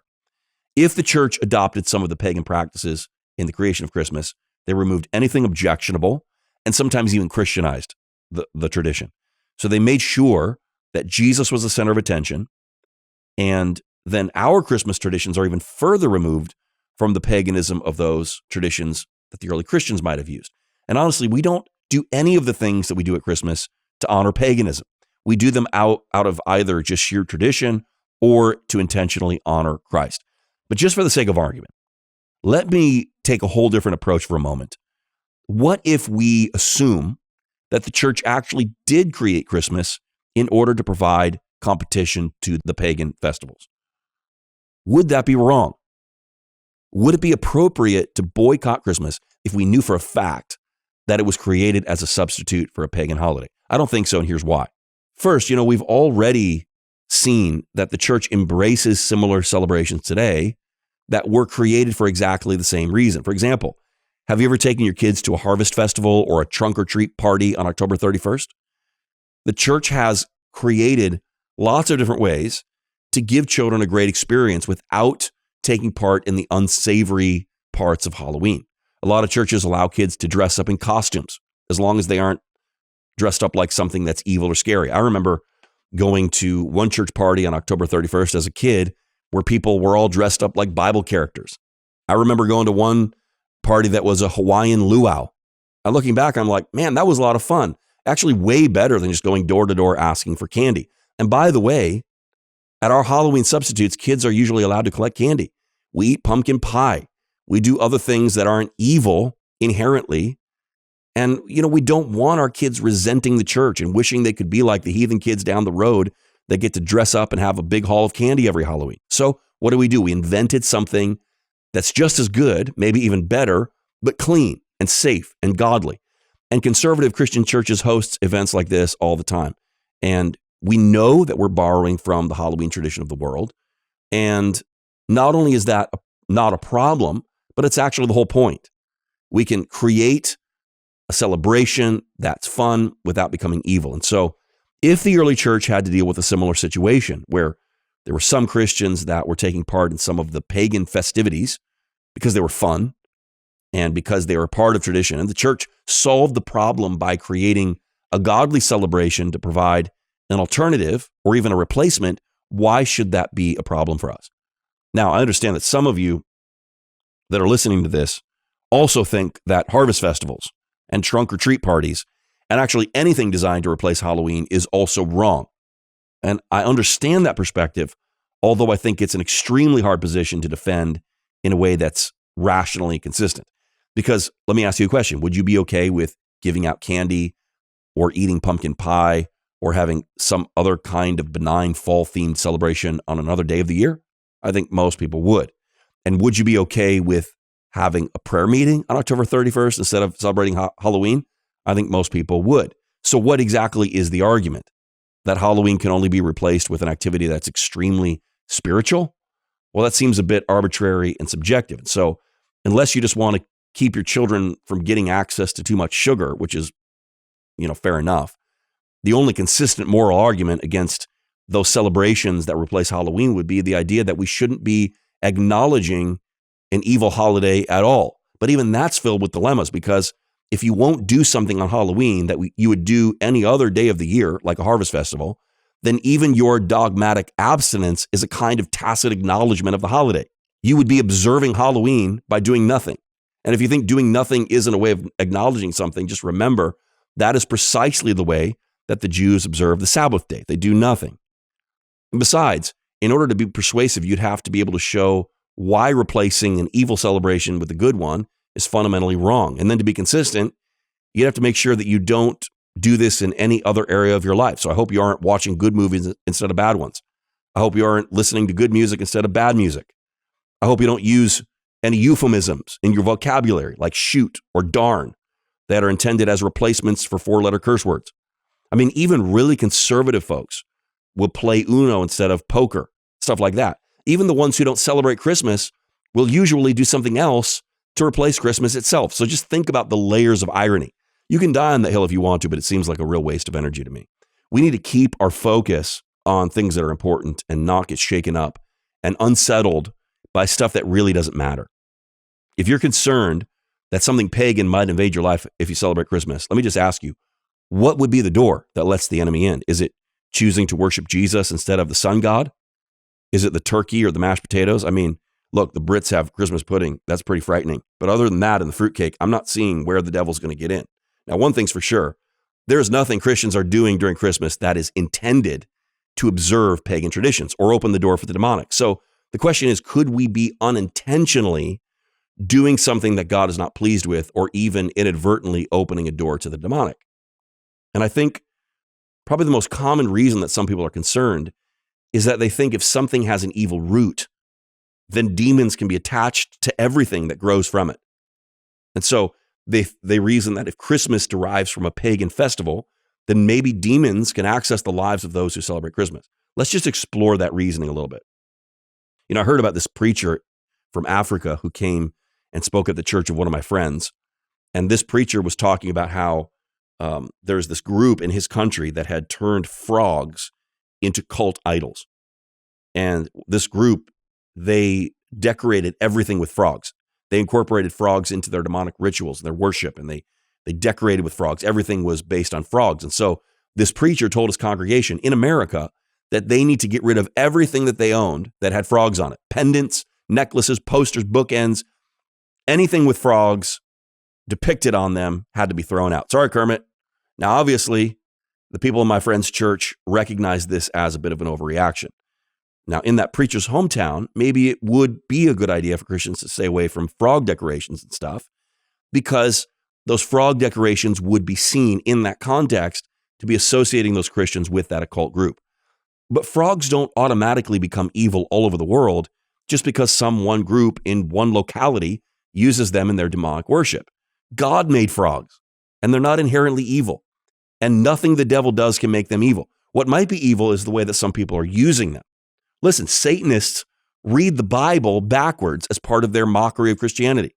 If the church adopted some of the pagan practices in the creation of Christmas, they removed anything objectionable and sometimes even Christianized the tradition. So they made sure that Jesus was the center of attention, and then our Christmas traditions are even further removed from the paganism of those traditions that the early Christians might have used. And honestly, we don't do any of the things that we do at Christmas to honor paganism. We do them out of either just sheer tradition or to intentionally honor Christ. But just for the sake of argument, let me take a whole different approach for a moment. What if we assume that the church actually did create Christmas in order to provide competition to the pagan festivals? Would that be wrong? Would it be appropriate to boycott Christmas if we knew for a fact that it was created as a substitute for a pagan holiday? I don't think so, and here's why. First, we've already seen that the church embraces similar celebrations today that were created for exactly the same reason. For example, have you ever taken your kids to a harvest festival or a trunk or treat party on October 31st? The church has created lots of different ways to give children a great experience without taking part in the unsavory parts of Halloween. A lot of churches allow kids to dress up in costumes as long as they aren't, dressed up like something that's evil or scary. I remember going to one church party on October 31st as a kid where people were all dressed up like Bible characters. I remember going to one party that was a Hawaiian luau. And looking back, I'm like, man, that was a lot of fun. Actually, way better than just going door to door asking for candy. And by the way, at our Halloween substitutes, kids are usually allowed to collect candy. We eat pumpkin pie. We do other things that aren't evil inherently. And, we don't want our kids resenting the church and wishing they could be like the heathen kids down the road that get to dress up and have a big haul of candy every Halloween. So what do? We invented something that's just as good, maybe even better, but clean and safe and godly. And conservative Christian churches host events like this all the time. And we know that we're borrowing from the Halloween tradition of the world. And not only is that not a problem, but it's actually the whole point. We can create a celebration that's fun without becoming evil. And so if the early church had to deal with a similar situation where there were some Christians that were taking part in some of the pagan festivities because they were fun and because they were part of tradition, and the church solved the problem by creating a godly celebration to provide an alternative or even a replacement, why should that be a problem for us? Now, I understand that some of you that are listening to this also think that harvest festivals and trunk or treat parties and actually anything designed to replace Halloween is also wrong. And I understand that perspective, although I think it's an extremely hard position to defend in a way that's rationally consistent. Because let me ask you a question. Would you be okay with giving out candy or eating pumpkin pie or having some other kind of benign fall-themed celebration on another day of the year? I think most people would. And would you be okay with having a prayer meeting on October 31st instead of celebrating Halloween? I think most people would. So what exactly is the argument? That Halloween can only be replaced with an activity that's extremely spiritual? Well, that seems a bit arbitrary and subjective. So unless you just want to keep your children from getting access to too much sugar, which is, fair enough, the only consistent moral argument against those celebrations that replace Halloween would be the idea that we shouldn't be acknowledging an evil holiday at all. But even that's filled with dilemmas, because if you won't do something on Halloween that you would do any other day of the year, like a harvest festival, then even your dogmatic abstinence is a kind of tacit acknowledgement of the holiday. You would be observing Halloween by doing nothing. And if you think doing nothing isn't a way of acknowledging something, just remember that is precisely the way that the Jews observe the Sabbath day. They do nothing. And besides, in order to be persuasive, you'd have to be able to show why replacing an evil celebration with a good one is fundamentally wrong. And then to be consistent, you'd have to make sure that you don't do this in any other area of your life. So I hope you aren't watching good movies instead of bad ones. I hope you aren't listening to good music instead of bad music. I hope you don't use any euphemisms in your vocabulary like shoot or darn that are intended as replacements for 4-letter curse words. I mean, even really conservative folks will play Uno instead of poker, stuff like that. Even the ones who don't celebrate Christmas will usually do something else to replace Christmas itself. So just think about the layers of irony. You can die on the hill if you want to, but it seems like a real waste of energy to me. We need to keep our focus on things that are important and not get shaken up and unsettled by stuff that really doesn't matter. If you're concerned that something pagan might invade your life if you celebrate Christmas, let me just ask you, what would be the door that lets the enemy in? Is it choosing to worship Jesus instead of the sun god? Is it the turkey or the mashed potatoes? I mean, look, the Brits have Christmas pudding. That's pretty frightening. But other than that and the fruitcake, I'm not seeing where the devil's going to get in. Now, one thing's for sure. There's nothing Christians are doing during Christmas that is intended to observe pagan traditions or open the door for the demonic. So the question is, could we be unintentionally doing something that God is not pleased with, or even inadvertently opening a door to the demonic? And I think probably the most common reason that some people are concerned is that they think if something has an evil root, then demons can be attached to everything that grows from it. And so they reason that if Christmas derives from a pagan festival, then maybe demons can access the lives of those who celebrate Christmas. Let's just explore that reasoning a little bit. I heard about this preacher from Africa who came and spoke at the church of one of my friends. And this preacher was talking about how there's this group in his country that had turned frogs into cult idols. And this group, they decorated everything with frogs. They incorporated frogs into their demonic rituals and their worship, and they They decorated with frogs. Everything was based on frogs. And so this preacher told his congregation in America that they need to get rid of everything that they owned that had frogs on it. Pendants, necklaces, posters, bookends, anything with frogs depicted on them had to be thrown out. Sorry, Kermit. Now, obviously, the people in my friend's church recognize this as a bit of an overreaction. Now, in that preacher's hometown, maybe it would be a good idea for Christians to stay away from frog decorations and stuff, because those frog decorations would be seen in that context to be associating those Christians with that occult group. But frogs don't automatically become evil all over the world just because some one group in one locality uses them in their demonic worship. God made frogs, and they're not inherently evil, and nothing the devil does can make them evil. What might be evil is the way that some people are using them. Listen, Satanists read the Bible backwards as part of their mockery of Christianity.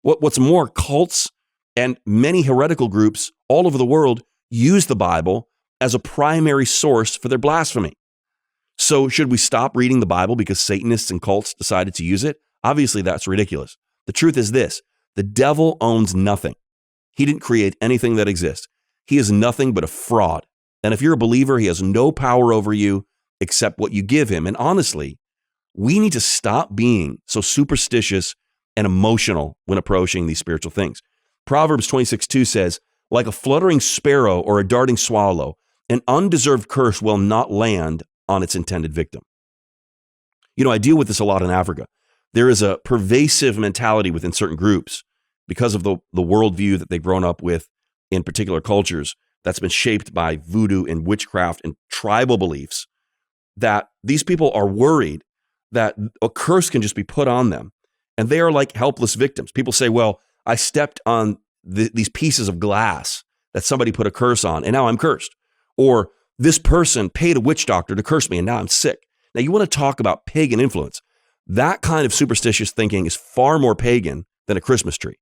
What's more, cults and many heretical groups all over the world use the Bible as a primary source for their blasphemy. So should we stop reading the Bible because Satanists and cults decided to use it? Obviously, that's ridiculous. The truth is this: the devil owns nothing. He didn't create anything that exists. He is nothing but a fraud. And if you're a believer, he has no power over you except what you give him. And honestly, we need to stop being so superstitious and emotional when approaching these spiritual things. Proverbs 26:2 says, like a fluttering sparrow or a darting swallow, an undeserved curse will not land on its intended victim. You know, I deal with this a lot in Africa. There is a pervasive mentality within certain groups because of the worldview that they've grown up with in particular cultures that's been shaped by voodoo and witchcraft and tribal beliefs, that these people are worried that a curse can just be put on them. And they are like helpless victims. People say, well, I stepped on these pieces of glass that somebody put a curse on, and now I'm cursed. Or this person paid a witch doctor to curse me, and now I'm sick. Now, you want to talk about pagan influence. That kind of superstitious thinking is far more pagan than a Christmas tree.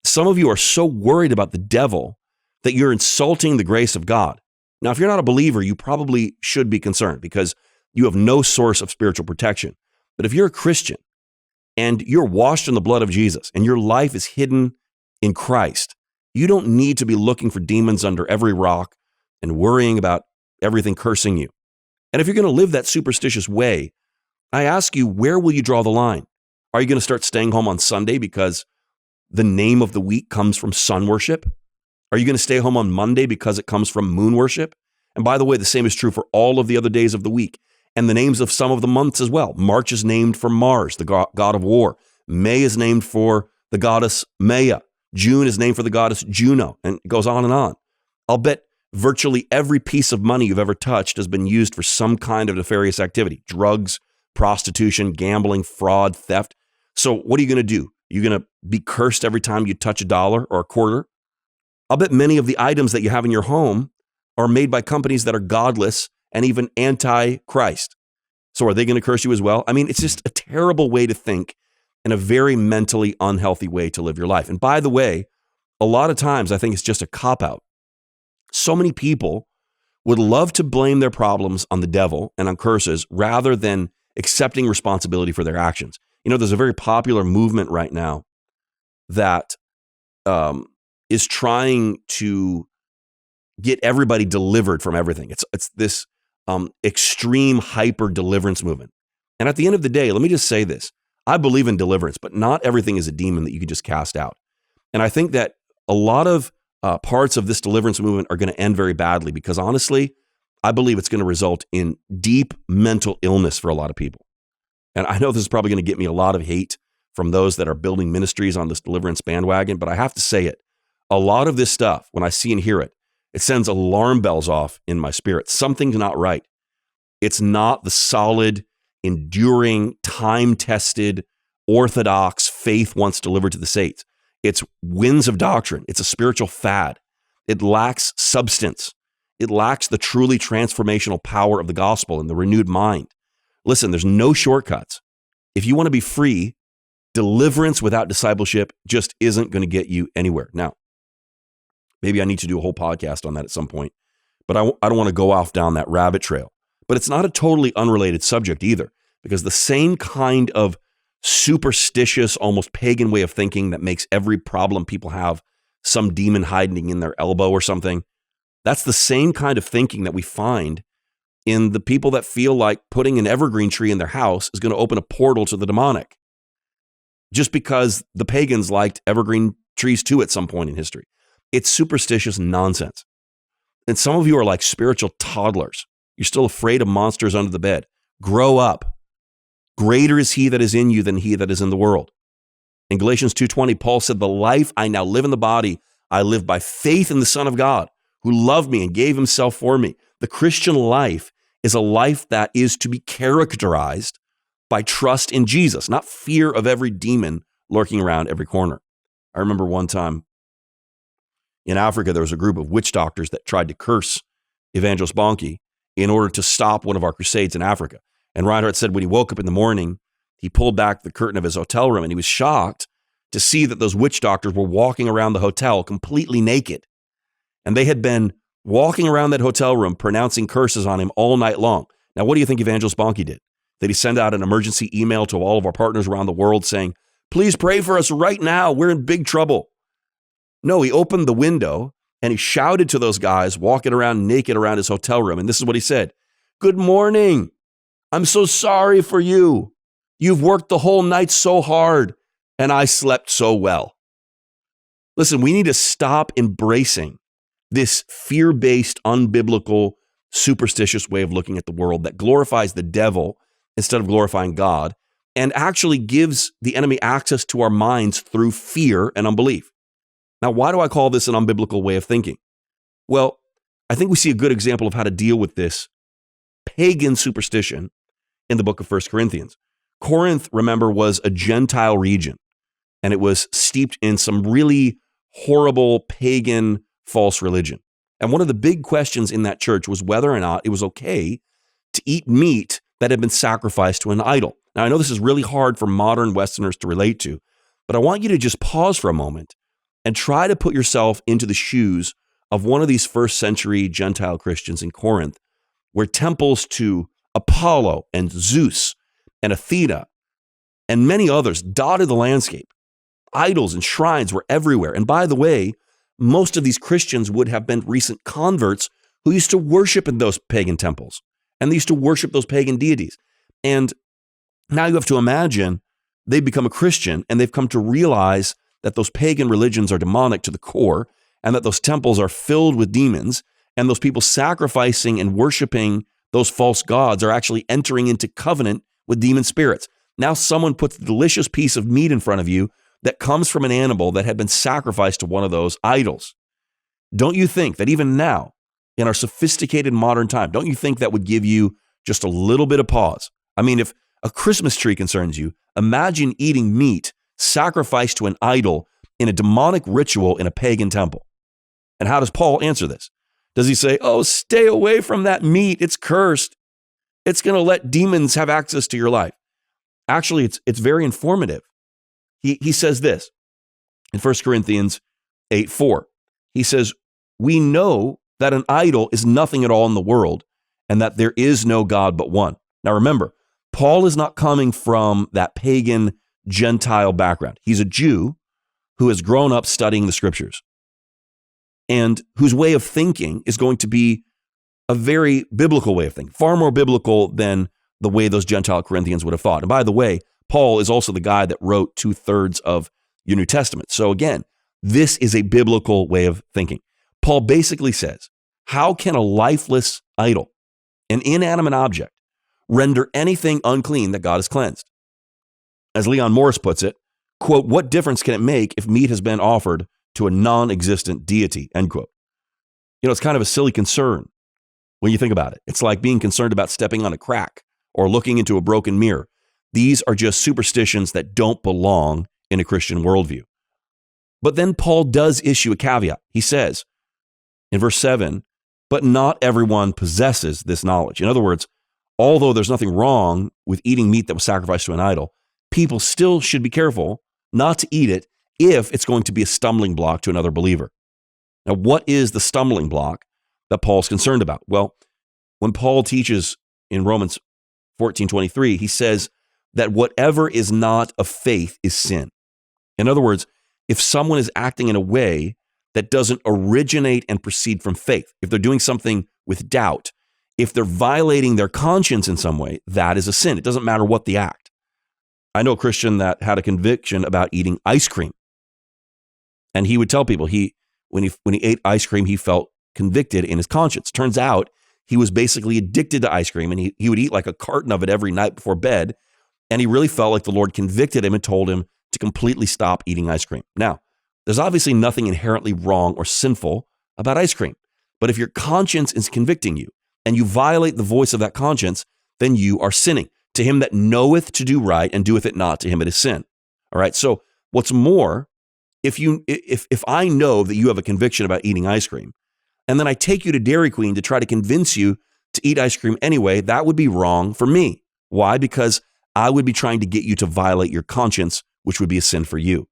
Some of you are so worried about the devil that you're insulting the grace of God. Now, if you're not a believer, you probably should be concerned because you have no source of spiritual protection. But if you're a Christian and you're washed in the blood of Jesus and your life is hidden in Christ, you don't need to be looking for demons under every rock and worrying about everything cursing you. And if you're going to live that superstitious way, I ask you, where will you draw the line? Are you going to start staying home on Sunday because the name of the week comes from sun worship? Are you going to stay home on Monday because it comes from moon worship? And by the way, the same is true for all of the other days of the week and the names of some of the months as well. March is named for Mars, the god of war. May is named for the goddess Maya. June is named for the goddess Juno, and it goes on and on. I'll bet virtually every piece of money you've ever touched has been used for some kind of nefarious activity: drugs, prostitution, gambling, fraud, theft. So what are you going to do? You're going to be cursed every time you touch a dollar or a quarter? I'll bet many of the items that you have in your home are made by companies that are godless and even anti-Christ. So are they going to curse you as well? I mean, it's just a terrible way to think and a very mentally unhealthy way to live your life. And by the way, a lot of times I think it's just a cop-out. So many people would love to blame their problems on the devil and on curses rather than accepting responsibility for their actions. You know, there's a very popular movement right now that is trying to get everybody delivered from everything. It's this extreme hyper deliverance movement. And at the end of the day, let me just say this. I believe in deliverance, but not everything is a demon that you can just cast out. And I think that a lot of parts of this deliverance movement are going to end very badly because honestly, I believe it's going to result in deep mental illness for a lot of people. And I know this is probably going to get me a lot of hate from those that are building ministries on this deliverance bandwagon, but I have to say it. A lot of this stuff, when I see and hear it, it sends alarm bells off in my spirit. Something's not right. It's not the solid, enduring, time-tested, orthodox faith once delivered to the saints. It's winds of doctrine. It's a spiritual fad. It lacks substance. It lacks the truly transformational power of the gospel and the renewed mind. Listen, there's no shortcuts. If you want to be free, deliverance without discipleship just isn't going to get you anywhere. Now, maybe I need to do a whole podcast on that at some point, but I don't want to go off down that rabbit trail. But it's not a totally unrelated subject either, because the same kind of superstitious, almost pagan way of thinking that makes every problem people have some demon hiding in their elbow or something. That's the same kind of thinking that we find in the people that feel like putting an evergreen tree in their house is going to open a portal to the demonic. Just because the pagans liked evergreen trees too at some point in history. It's superstitious nonsense. And some of you are like spiritual toddlers. You're still afraid of monsters under the bed. Grow up. Greater is he that is in you than he that is in the world. In Galatians 2:20, Paul said, the life I now live in the body, I live by faith in the Son of God, who loved me and gave himself for me. The Christian life is a life that is to be characterized by trust in Jesus, not fear of every demon lurking around every corner. I remember one time in Africa, there was a group of witch doctors that tried to curse Evangelist Bonnke in order to stop one of our crusades in Africa. And Reinhardt said when he woke up in the morning, he pulled back the curtain of his hotel room and he was shocked to see that those witch doctors were walking around the hotel completely naked. And they had been walking around that hotel room pronouncing curses on him all night long. Now, what do you think Evangelist Bonnke did? Did he send out an emergency email to all of our partners around the world saying, please pray for us right now, we're in big trouble? No, he opened the window and he shouted to those guys walking around naked around his hotel room. And this is what he said. Good morning. I'm so sorry for you. You've worked the whole night so hard and I slept so well. Listen, we need to stop embracing this fear-based, unbiblical, superstitious way of looking at the world that glorifies the devil instead of glorifying God and actually gives the enemy access to our minds through fear and unbelief. Now, why do I call this an unbiblical way of thinking? Well, I think we see a good example of how to deal with this pagan superstition in the book of 1 Corinthians. Corinth, remember, was a Gentile region, and it was steeped in some really horrible pagan false religion. And one of the big questions in that church was whether or not it was okay to eat meat that had been sacrificed to an idol. Now, I know this is really hard for modern Westerners to relate to, but I want you to just pause for a moment and try to put yourself into the shoes of one of these first century Gentile Christians in Corinth, where temples to Apollo and Zeus and Athena and many others dotted the landscape. Idols and shrines were everywhere. And by the way, most of these Christians would have been recent converts who used to worship in those pagan temples, and they used to worship those pagan deities. And now you have to imagine they've become a Christian and they've come to realize that those pagan religions are demonic to the core and that those temples are filled with demons, and those people sacrificing and worshiping those false gods are actually entering into covenant with demon spirits. Now someone puts a delicious piece of meat in front of you that comes from an animal that had been sacrificed to one of those idols. Don't you think that even now, in our sophisticated modern time, don't you think that would give you just a little bit of pause? I mean, if a Christmas tree concerns you, imagine eating meat sacrificed to an idol in a demonic ritual in a pagan temple. And how does Paul answer this? Does he say, oh, stay away from that meat, it's cursed. It's going to let demons have access to your life? Actually, it's very informative. He says this in 1 Corinthians 8:4. He says, we know that an idol is nothing at all in the world and that there is no God but one. Now remember, Paul is not coming from that pagan Gentile background. He's a Jew who has grown up studying the scriptures and whose way of thinking is going to be a very biblical way of thinking, far more biblical than the way those Gentile Corinthians would have thought. And by the way, Paul is also the guy that wrote 2/3 of your New Testament. So again, this is a biblical way of thinking. Paul basically says, how can a lifeless idol, an inanimate object, render anything unclean that God has cleansed? As Leon Morris puts it, quote, what difference can it make if meat has been offered to a non-existent deity, end quote. You know, it's kind of a silly concern when you think about it. It's like being concerned about stepping on a crack or looking into a broken mirror. These are just superstitions that don't belong in a Christian worldview. But then Paul does issue a caveat. He says in verse 7, but not everyone possesses this knowledge. In other words, although there's nothing wrong with eating meat that was sacrificed to an idol, people still should be careful not to eat it if it's going to be a stumbling block to another believer. Now, what is the stumbling block that Paul's concerned about? Well, when Paul teaches in Romans 14:23, he says that whatever is not of faith is sin. In other words, if someone is acting in a way that doesn't originate and proceed from faith, if they're doing something with doubt, if they're violating their conscience in some way, that is a sin. It doesn't matter what the act. I know a Christian that had a conviction about eating ice cream. And he would tell people when he ate ice cream, he felt convicted in his conscience. Turns out he was basically addicted to ice cream, and he would eat like a carton of it every night before bed. And he really felt like the Lord convicted him and told him to completely stop eating ice cream. Now, there's obviously nothing inherently wrong or sinful about ice cream. But if your conscience is convicting you and you violate the voice of that conscience, then you are sinning. To him that knoweth to do right and doeth it not, to him it is sin. All right. So what's more, if I know that you have a conviction about eating ice cream, and then I take you to Dairy Queen to try to convince you to eat ice cream anyway, that would be wrong for me. Why? Because I would be trying to get you to violate your conscience, which would be a sin for you.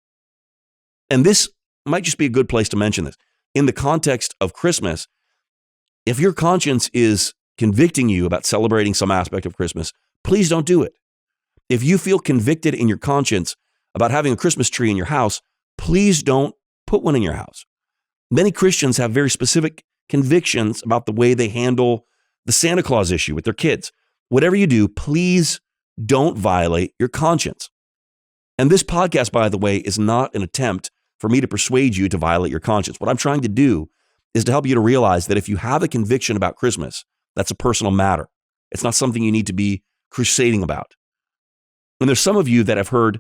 And this might just be a good place to mention this. In the context of Christmas, if your conscience is convicting you about celebrating some aspect of Christmas, please don't do it. If you feel convicted in your conscience about having a Christmas tree in your house, please don't put one in your house. Many Christians have very specific convictions about the way they handle the Santa Claus issue with their kids. Whatever you do, please don't violate your conscience. And this podcast, by the way, is not an attempt for me to persuade you to violate your conscience. What I'm trying to do is to help you to realize that if you have a conviction about Christmas, that's a personal matter. It's not something you need to be crusading about. And there's some of you that have heard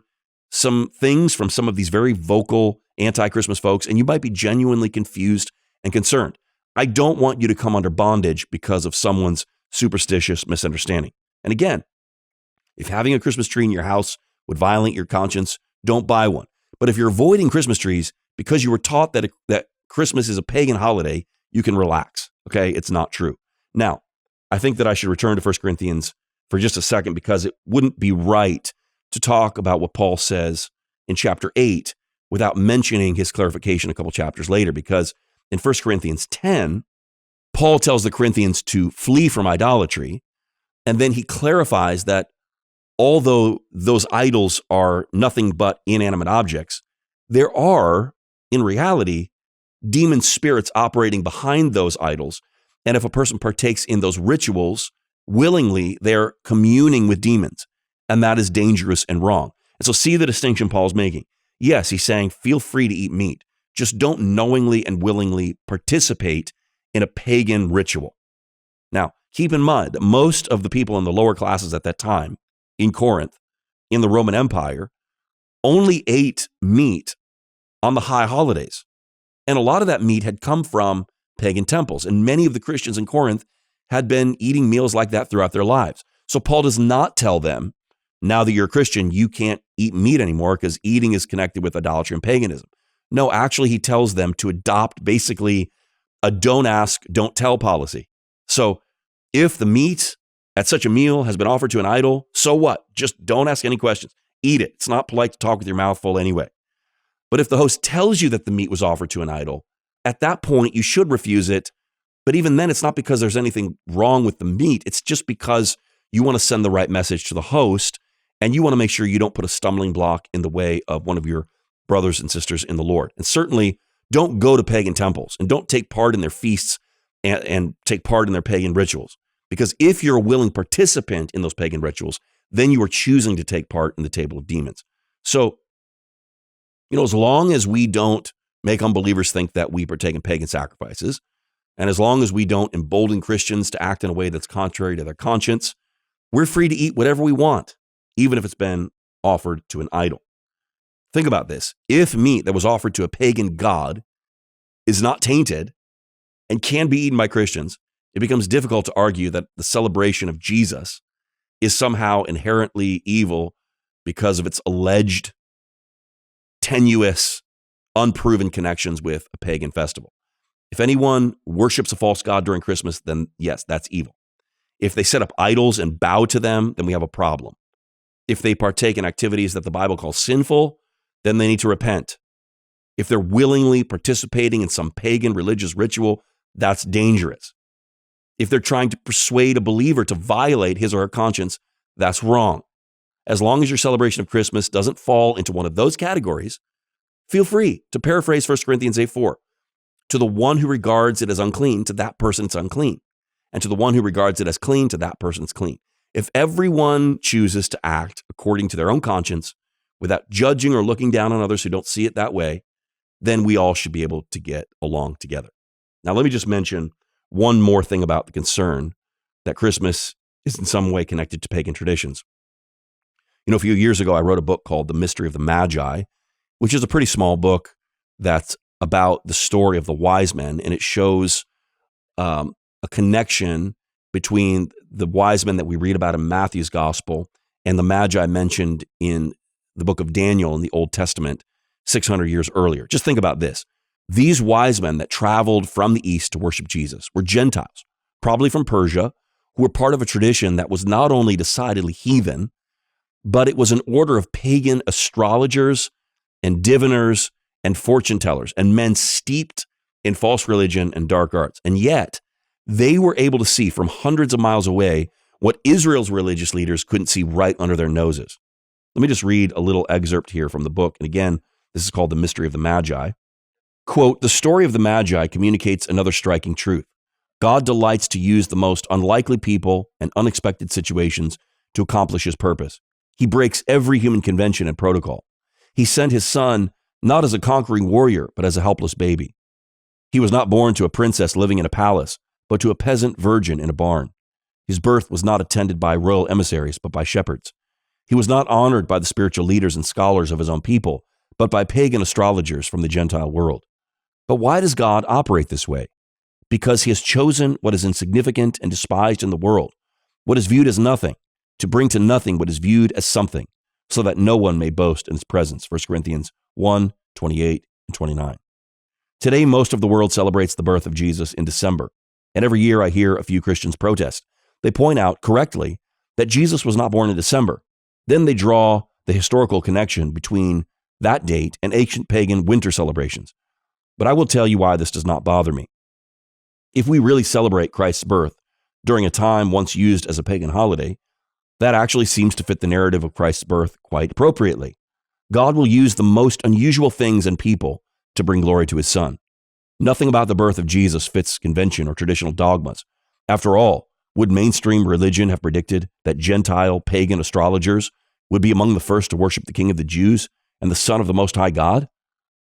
some things from some of these very vocal anti-Christmas folks, and you might be genuinely confused and concerned. I don't want you to come under bondage because of someone's superstitious misunderstanding. And again, if having a Christmas tree in your house would violate your conscience, don't buy one. But if you're avoiding Christmas trees because you were taught that Christmas is a pagan holiday, you can relax. Okay? It's not true. Now, I think that I should return to 1 Corinthians for just a second, because it wouldn't be right to talk about what Paul says in chapter 8 without mentioning his clarification a couple chapters later, because in 1 Corinthians 10, Paul tells the Corinthians to flee from idolatry, and then he clarifies that although those idols are nothing but inanimate objects, there are, in reality, demon spirits operating behind those idols. And if a person partakes in those rituals willingly, they're communing with demons. And that is dangerous and wrong. And so see the distinction Paul's making. Yes, he's saying, feel free to eat meat. Just don't knowingly and willingly participate in a pagan ritual. Now, keep in mind that most of the people in the lower classes at that time, in Corinth, in the Roman Empire, only ate meat on the high holidays. And a lot of that meat had come from pagan temples. And many of the Christians in Corinth had been eating meals like that throughout their lives. So Paul does not tell them, now that you're a Christian, you can't eat meat anymore because eating is connected with idolatry and paganism. No, actually, he tells them to adopt basically a don't ask, don't tell policy. So if the meat at such a meal has been offered to an idol, so what? Just don't ask any questions. Eat it. It's not polite to talk with your mouth full anyway. But if the host tells you that the meat was offered to an idol, at that point, you should refuse it. But even then, it's not because there's anything wrong with the meat. It's just because you want to send the right message to the host, and you want to make sure you don't put a stumbling block in the way of one of your brothers and sisters in the Lord. And certainly don't go to pagan temples and don't take part in their feasts and take part in their pagan rituals. Because if you're a willing participant in those pagan rituals, then you are choosing to take part in the table of demons. So, as long as we don't make unbelievers think that we partake in pagan sacrifices, and as long as we don't embolden Christians to act in a way that's contrary to their conscience, we're free to eat whatever we want, even if it's been offered to an idol. Think about this. If meat that was offered to a pagan god is not tainted and can be eaten by Christians, it becomes difficult to argue that the celebration of Jesus is somehow inherently evil because of its alleged tenuous, unproven connections with a pagan festival. If anyone worships a false god during Christmas, then yes, that's evil. If they set up idols and bow to them, then we have a problem. If they partake in activities that the Bible calls sinful, then they need to repent. If they're willingly participating in some pagan religious ritual, that's dangerous. If they're trying to persuade a believer to violate his or her conscience, that's wrong. As long as your celebration of Christmas doesn't fall into one of those categories, feel free to paraphrase 1 Corinthians 8:4. To the one who regards it as unclean, to that person it's unclean. And to the one who regards it as clean, to that person it's clean. If everyone chooses to act according to their own conscience, without judging or looking down on others who don't see it that way, then we all should be able to get along together. Now, let me just mention one more thing about the concern that Christmas is in some way connected to pagan traditions. A few years ago, I wrote a book called The Mystery of the Magi, which is a pretty small book that's about the story of the wise men, and it shows a connection between the wise men that we read about in Matthew's gospel and the Magi mentioned in the book of Daniel in the Old Testament 600 years earlier. Just think about this. These wise men that traveled from the east to worship Jesus were Gentiles, probably from Persia, who were part of a tradition that was not only decidedly heathen, but it was an order of pagan astrologers and diviners and fortune tellers and men steeped in false religion and dark arts. And yet, they were able to see from hundreds of miles away what Israel's religious leaders couldn't see right under their noses. Let me just read a little excerpt here from the book. And again, this is called The Mystery of the Magi. Quote, "The story of the Magi communicates another striking truth. God delights to use the most unlikely people and unexpected situations to accomplish his purpose. He breaks every human convention and protocol. He sent his son not as a conquering warrior, but as a helpless baby. He was not born to a princess living in a palace, but to a peasant virgin in a barn. His birth was not attended by royal emissaries, but by shepherds. He was not honored by the spiritual leaders and scholars of his own people, but by pagan astrologers from the Gentile world. But why does God operate this way? Because he has chosen what is insignificant and despised in the world, what is viewed as nothing, to bring to nothing what is viewed as something, so that no one may boast in his presence." 1 Corinthians 1, 28 and 29. Today, most of the world celebrates the birth of Jesus in December, and every year I hear a few Christians protest. They point out correctly that Jesus was not born in December. Then they draw the historical connection between that date and ancient pagan winter celebrations. But I will tell you why this does not bother me. If we really celebrate Christ's birth during a time once used as a pagan holiday, that actually seems to fit the narrative of Christ's birth quite appropriately. God will use the most unusual things and people to bring glory to his son. Nothing about the birth of Jesus fits convention or traditional dogmas. After all, would mainstream religion have predicted that Gentile pagan astrologers would be among the first to worship the King of the Jews and the Son of the Most High God?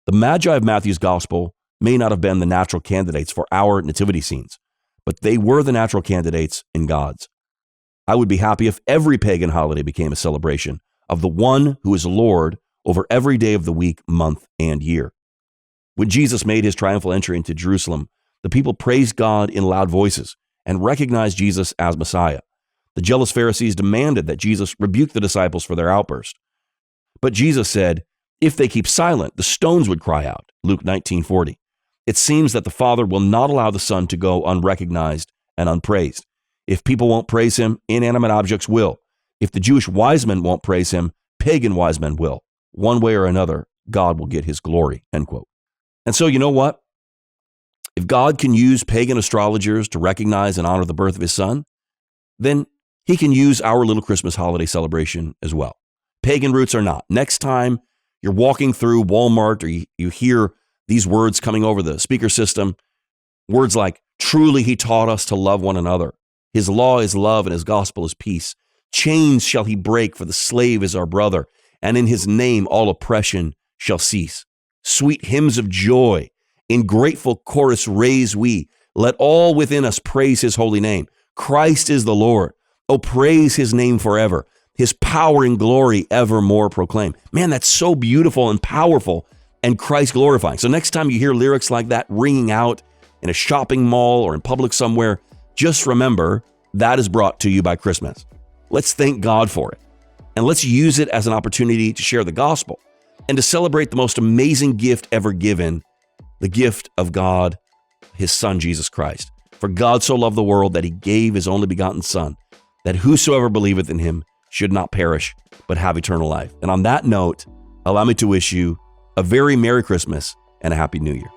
The Magi of Matthew's gospel may not have been the natural candidates for our nativity scenes, but they were the natural candidates in God's. I would be happy if every pagan holiday became a celebration of the one who is Lord over every day of the week, month, and year. When Jesus made his triumphal entry into Jerusalem, the people praised God in loud voices and recognized Jesus as Messiah. The jealous Pharisees demanded that Jesus rebuke the disciples for their outburst. But Jesus said, "If they keep silent, the stones would cry out." Luke 19:40. It seems that the Father will not allow the Son to go unrecognized and unpraised. If people won't praise him, inanimate objects will. If the Jewish wise men won't praise him, pagan wise men will. One way or another, God will get his glory, end quote. And so, you know what? If God can use pagan astrologers to recognize and honor the birth of his son, then he can use our little Christmas holiday celebration as well. Pagan roots or not. Next time you're walking through Walmart or you hear these words coming over the speaker system, words like, "Truly he taught us to love one another. His law is love and his gospel is peace. Chains shall he break, for the slave is our brother, and in his name all oppression shall cease. Sweet hymns of joy, in grateful chorus raise we. Let all within us praise his holy name. Christ is the Lord. Oh, praise his name forever. His power and glory evermore proclaim." Man, that's so beautiful and powerful and Christ glorifying. So next time you hear lyrics like that ringing out in a shopping mall or in public somewhere, just remember that is brought to you by Christmas. Let's thank God for it. And let's use it as an opportunity to share the gospel and to celebrate the most amazing gift ever given, the gift of God, his son, Jesus Christ. For God so loved the world that he gave his only begotten son, that whosoever believeth in him should not perish, but have eternal life. And on that note, allow me to wish you a very Merry Christmas and a Happy New Year.